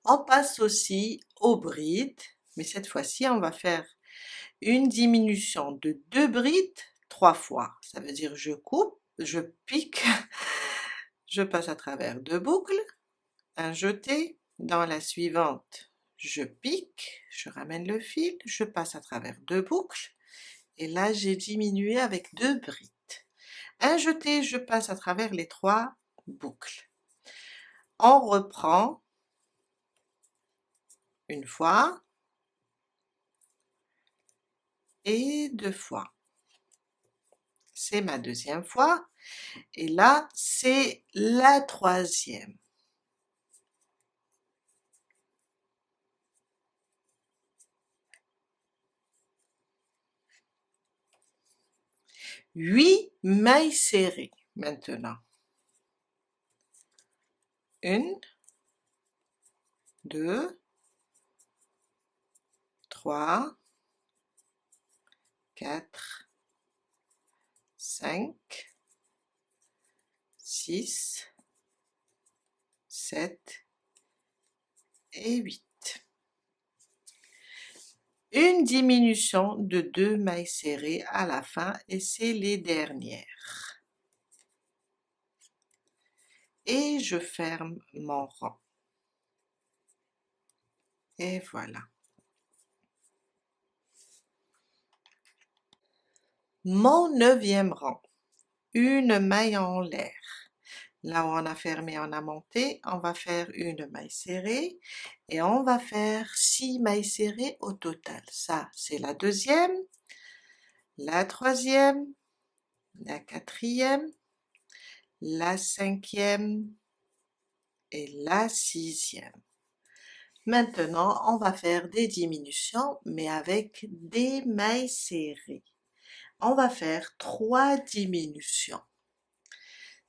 On passe aussi aux brides, mais cette fois-ci on va faire une diminution de 2 brides 3 fois. Ça veut dire je coupe, je pique, je passe à travers 2 boucles, un jeté, dans la suivante je pique, je ramène le fil, je passe à travers 2 boucles, et là j'ai diminué avec 2 brides. Un jeté, je passe à travers les 3 boucles. On reprend une fois et deux fois. C'est ma deuxième fois et là c'est la troisième. Huit mailles serrées maintenant. Une, deux, trois, quatre, cinq, six, sept et huit. Une diminution de 2 mailles serrées à la fin et c'est les dernières. Et je ferme mon rang. Et voilà. Mon 9e rang. Une maille en l'air. Là où on a fermé, on a monté, on va faire une maille serrée et on va faire 6 mailles serrées au total. Ça, c'est la deuxième, la troisième, la quatrième, la cinquième et la sixième. Maintenant, on va faire des diminutions, mais avec des mailles serrées. On va faire 3 diminutions.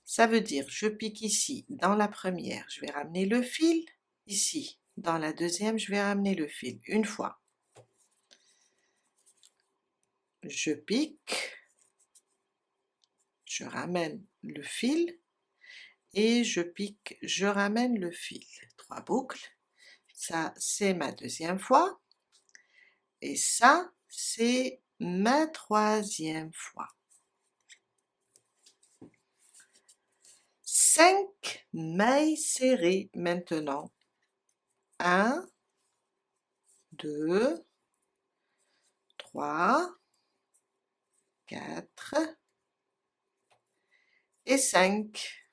Ça veut dire, je pique ici, dans la première, je vais ramener le fil, ici, dans la deuxième, je vais ramener le fil, une fois. Je pique, je ramène le fil, et je pique, je ramène le fil. 3 boucles, ça c'est ma deuxième fois, et ça c'est ma troisième fois. 5 mailles serrées maintenant. 1, 2, 3, 4 et 5.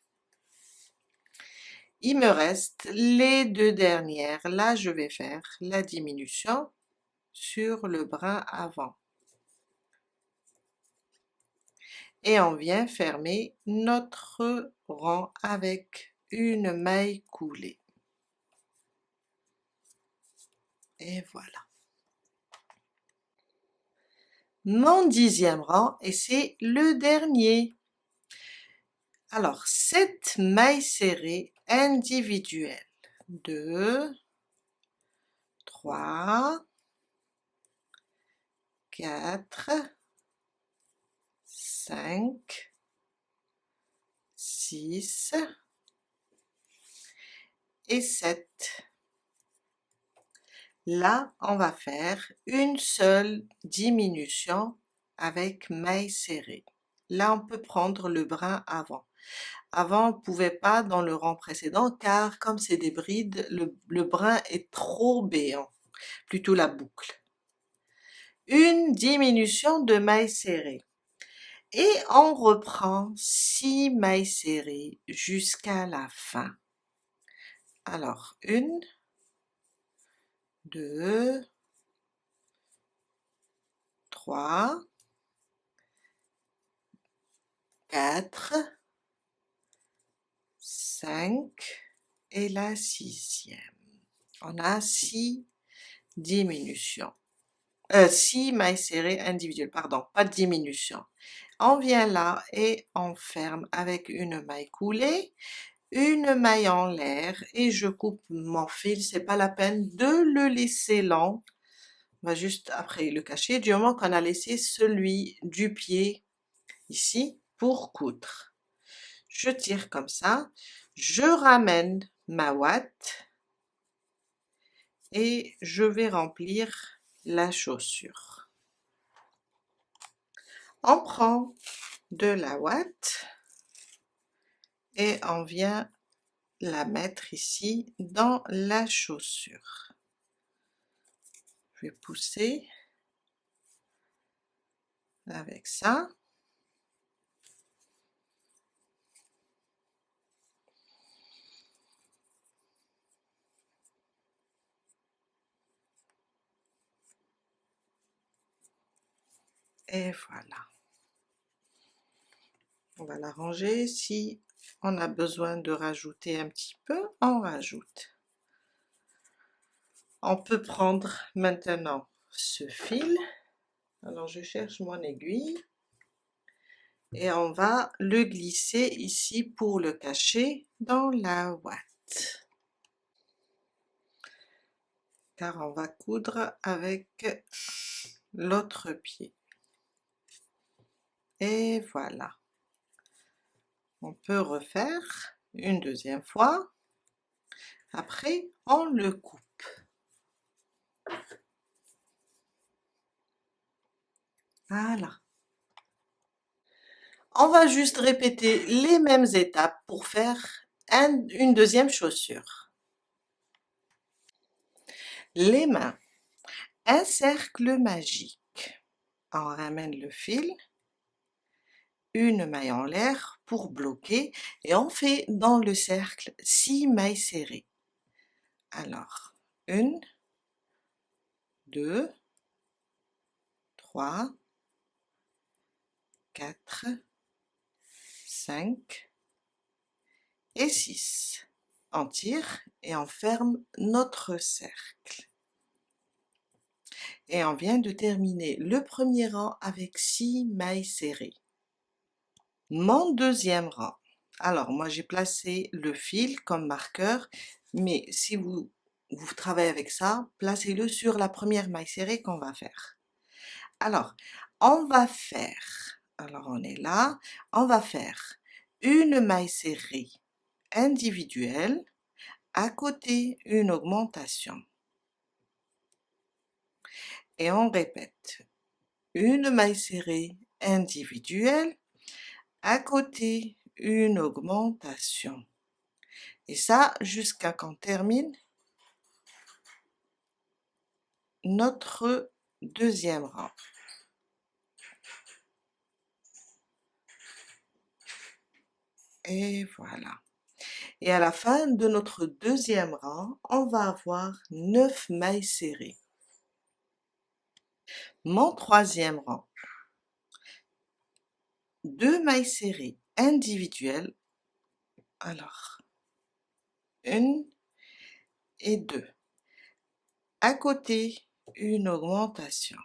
Il me reste les deux dernières. Là, je vais faire la diminution sur le brin avant. Et on vient fermer notre rang avec une maille coulée. Et voilà. Mon 10e rang, et c'est le dernier. Alors, 7 mailles serrées individuelles. 2, 3, 4, 5, 6 et 7. Là, on va faire une seule diminution avec mailles serrées. Là, on peut prendre le brin avant. Avant, on ne pouvait pas dans le rang précédent car comme c'est des brides, le brin est trop béant, plutôt la boucle. Une diminution de mailles serrées. Et on reprend 6 mailles serrées jusqu'à la fin. Alors, 1, 2, 3, 4, 5 et la sixième. On a 6 diminutions. 6 mailles serrées individuelles, pardon, pas de diminution. On vient là et on ferme avec une maille coulée, une maille en l'air et je coupe mon fil, c'est pas la peine de le laisser long. On va juste après le cacher du moment qu'on a laissé celui du pied ici pour coudre. Je tire comme ça, je ramène ma ouate et je vais remplir la chaussure. On prend de la ouate et on vient la mettre ici dans la chaussure. Je vais pousser avec ça. Et voilà. On va la ranger. Si on a besoin de rajouter un petit peu, on rajoute. On peut prendre maintenant ce fil. Alors je cherche mon aiguille. Et on va le glisser ici pour le cacher dans la ouate. Car on va coudre avec l'autre pied. Et voilà. On peut refaire une deuxième fois. Après, on le coupe. Voilà. On va juste répéter les mêmes étapes pour faire une deuxième chaussure. Les mains. Un cercle magique. On ramène le fil. Une maille en l'air pour bloquer et on fait dans le cercle 6 mailles serrées. Alors, 1, 2, 3, 4, 5 et 6. On tire et on ferme notre cercle. Et on vient de terminer le premier rang avec 6 mailles serrées. Mon deuxième rang. Alors, moi j'ai placé le fil comme marqueur, mais si vous travaillez avec ça, placez-le sur la première maille serrée qu'on va faire. Alors, on va faire, alors on est là, on va faire une maille serrée individuelle, à côté une augmentation. Et on répète, une maille serrée individuelle, à côté une augmentation. Et ça jusqu'à qu'on termine notre deuxième rang. Et voilà. Et à la fin de notre deuxième rang, on va avoir 9 mailles serrées. Mon troisième rang. 2 mailles serrées individuelles. Alors, 1 et 2. À côté, une augmentation.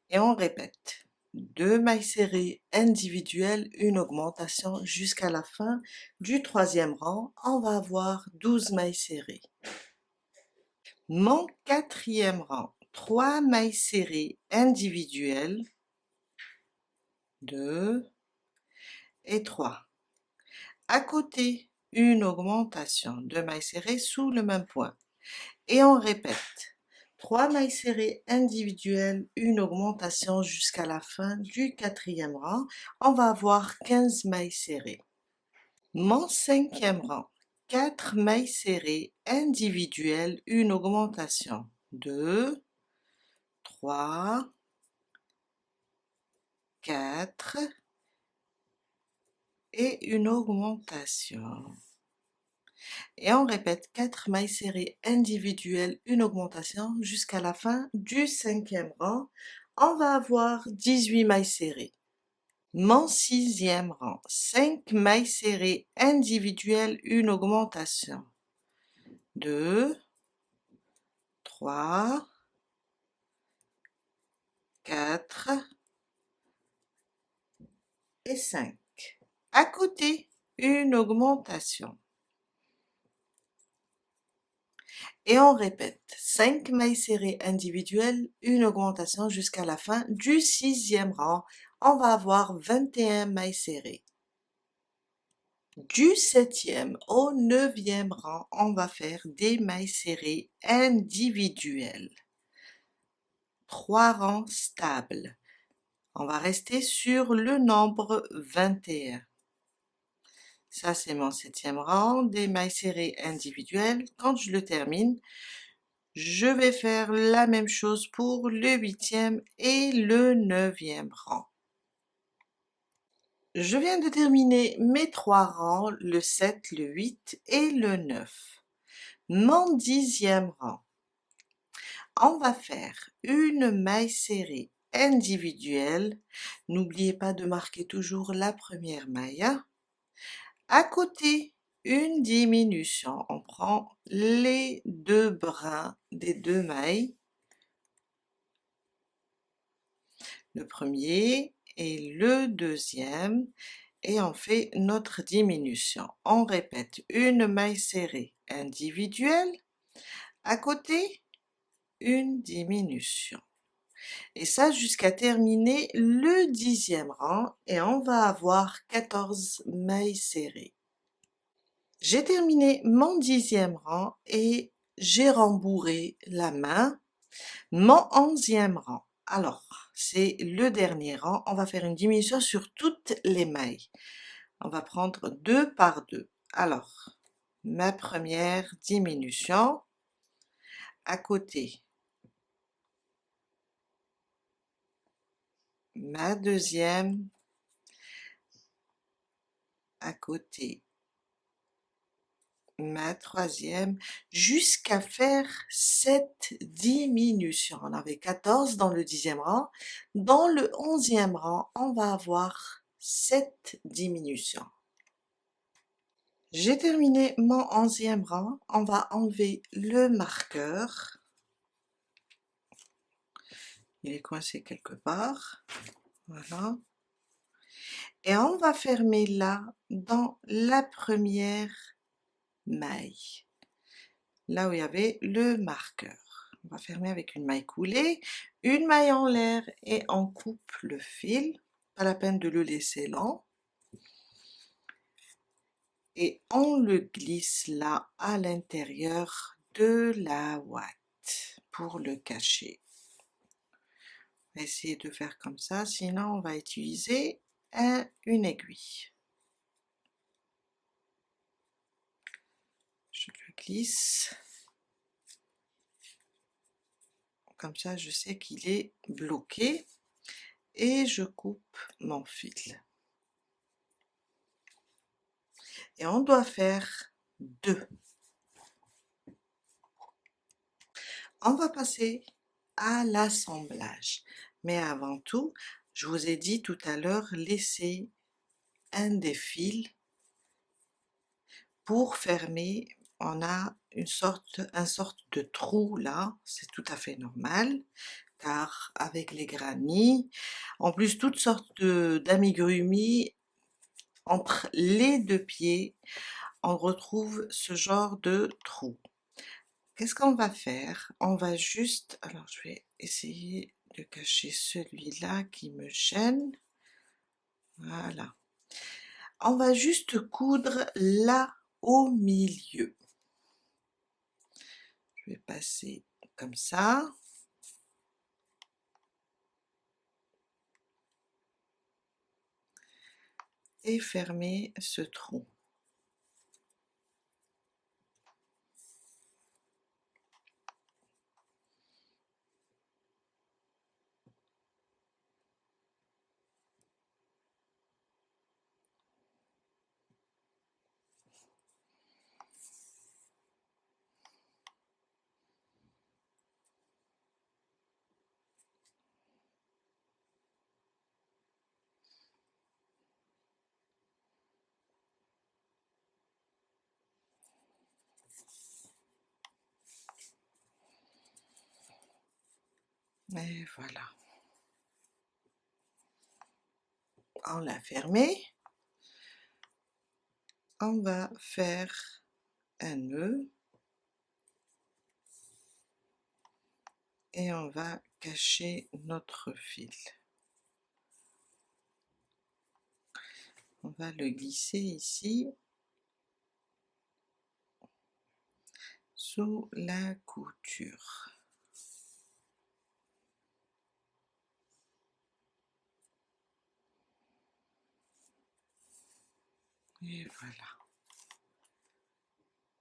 Et on répète. 2 mailles serrées individuelles, une augmentation jusqu'à la fin du troisième rang. On va avoir 12 mailles serrées. Mon quatrième rang, 3 mailles serrées individuelles, 2 et 3. À côté, une augmentation, 2 mailles serrées sous le même point. Et on répète, 3 mailles serrées individuelles, une augmentation jusqu'à la fin du quatrième rang. On va avoir 15 mailles serrées. Mon cinquième rang, 4 mailles serrées individuelles, une augmentation, 2, 3, 4 et une augmentation. Et on répète 4 mailles serrées individuelles, une augmentation jusqu'à la fin du cinquième rang. On va avoir 18 mailles serrées. Mon sixième rang, 5 mailles serrées individuelles, une augmentation. 2, 3, 4 et 5. À côté, une augmentation. Et on répète, 5 mailles serrées individuelles, une augmentation jusqu'à la fin du sixième rang. On va avoir 21 mailles serrées. Du septième au neuvième rang, on va faire des mailles serrées individuelles. 3 rangs stables. On va rester sur le nombre 21. Ça, c'est mon septième rang, des mailles serrées individuelles. Quand je le termine, je vais faire la même chose pour le huitième et le neuvième rang. Je viens de terminer mes 3 rangs, le 7, le 8 et le 9. Mon dixième rang. On va faire une maille serrée individuelle. N'oubliez pas de marquer toujours la première maille, hein. À côté, une diminution. On prend les deux brins des deux mailles, le premier et le deuxième, et on fait notre diminution. On répète, une maille serrée individuelle, à côté, une diminution. Et ça jusqu'à terminer le 10e rang, et on va avoir 14 mailles serrées. J'ai terminé mon 10e rang et j'ai rembourré la main. Mon 11e rang, alors c'est le dernier rang, on va faire une diminution sur toutes les mailles. On va prendre 2 par 2. Alors, ma première diminution, à côté, ma deuxième, à côté, ma troisième, jusqu'à faire 7 diminutions. On avait 14 dans le 10e rang. Dans le 11e rang, on va avoir 7 diminutions. J'ai terminé mon 11e rang. On va enlever le marqueur. Il est coincé quelque part. Voilà. Et on va fermer là, dans la première maille, là où il y avait le marqueur. On va fermer avec une maille coulée, une maille en l'air, et on coupe le fil. Pas la peine de le laisser lent. Et on le glisse là à l'intérieur de la ouate pour le cacher. On va essayer de faire comme ça, sinon on va utiliser une aiguille. Je le glisse. Comme ça, je sais qu'il est bloqué. Et je coupe mon fil. Et on doit faire 2. On va passer à l'assemblage. Mais avant tout, je vous ai dit tout à l'heure, laissez un des fils pour fermer. On a une sorte de trou là, c'est tout à fait normal, car avec les granits, en plus toutes sortes d'amigurumis, entre les deux pieds, on retrouve ce genre de trou. Qu'est-ce qu'on va faire? On va juste, alors je vais essayer de cacher celui-là qui me gêne. Voilà. On va juste coudre là au milieu. Je vais passer comme ça. Et fermer ce trou. Et voilà. On l'a fermé. On va faire un nœud. Et on va cacher notre fil. On va le glisser ici, sous la couture. Et voilà.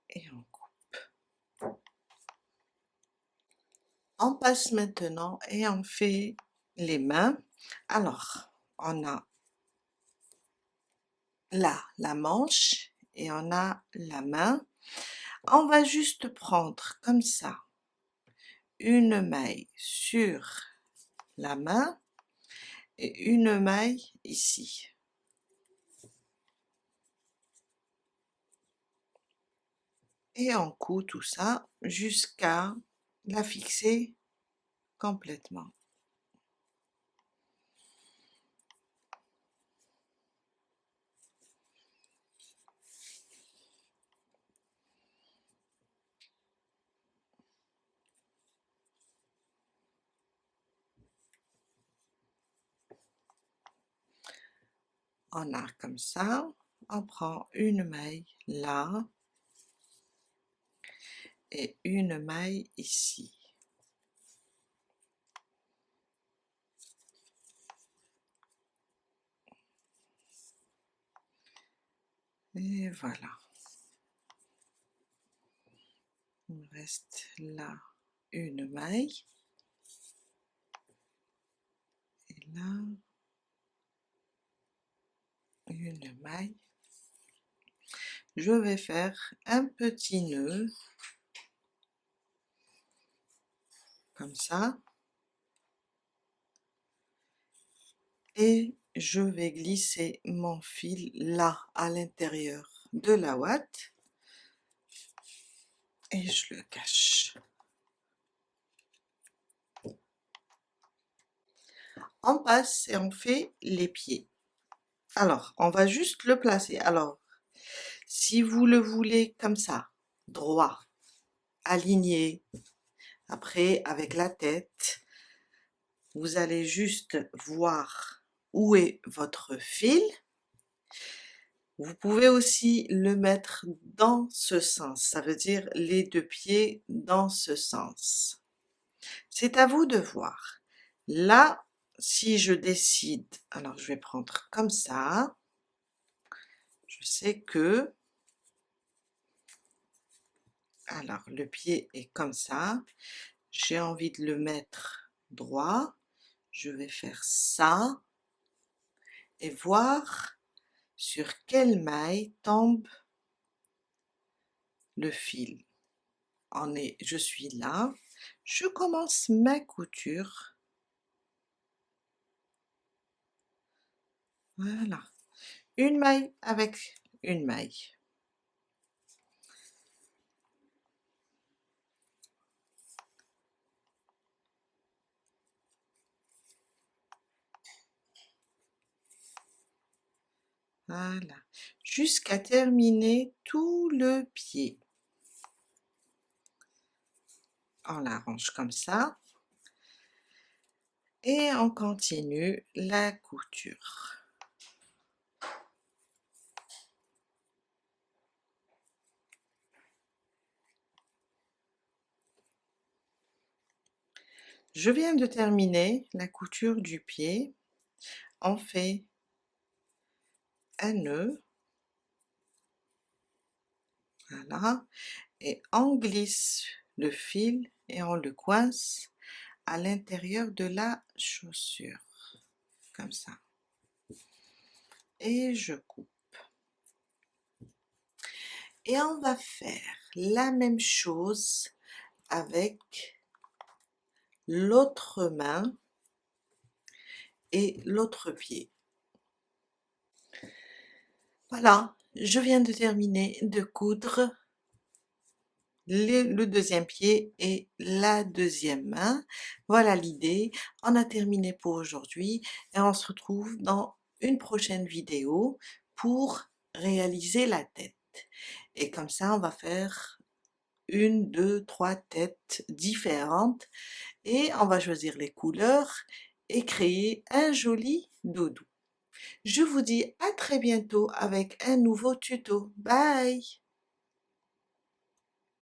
Et on coupe. On passe maintenant et on fait les mains. Alors, on a là la manche et on a la main. On va juste prendre comme ça une maille sur la main et une maille ici. Et on coud tout ça jusqu'à la fixer complètement. On a comme ça, on prend une maille là et une maille ici. Et voilà. Il me reste là une maille et là une maille. Je vais faire un petit nœud comme ça et je vais glisser mon fil là à l'intérieur de la ouate et je le cache. On passe et on fait les pieds. Alors, on va juste le placer. Alors, si vous le voulez comme ça, droit, aligné, après avec la tête, vous allez juste voir où est votre fil. Vous pouvez aussi le mettre dans ce sens, ça veut dire les deux pieds dans ce sens. C'est à vous de voir. Là, si je décide, alors je vais prendre comme ça, je sais que, alors le pied est comme ça, j'ai envie de le mettre droit, je vais faire ça et voir sur quelle maille tombe le fil. Je suis là, je commence ma couture, voilà, une maille avec une maille. Voilà, jusqu'à terminer tout le pied. On l'arrange comme ça et on continue la couture. Je viens de terminer la couture du pied. On fait un nœud, voilà, et on glisse le fil et on le coince à l'intérieur de la chaussure, comme ça. Et je coupe. Et on va faire la même chose avec l'autre main et l'autre pied. Voilà, je viens de terminer de coudre le deuxième pied et la deuxième main. Voilà l'idée. On a terminé pour aujourd'hui et on se retrouve dans une prochaine vidéo pour réaliser la tête. Et comme ça, on va faire une, deux, trois têtes différentes et on va choisir les couleurs et créer un joli doudou. Je vous dis à très bientôt avec un nouveau tuto. Bye!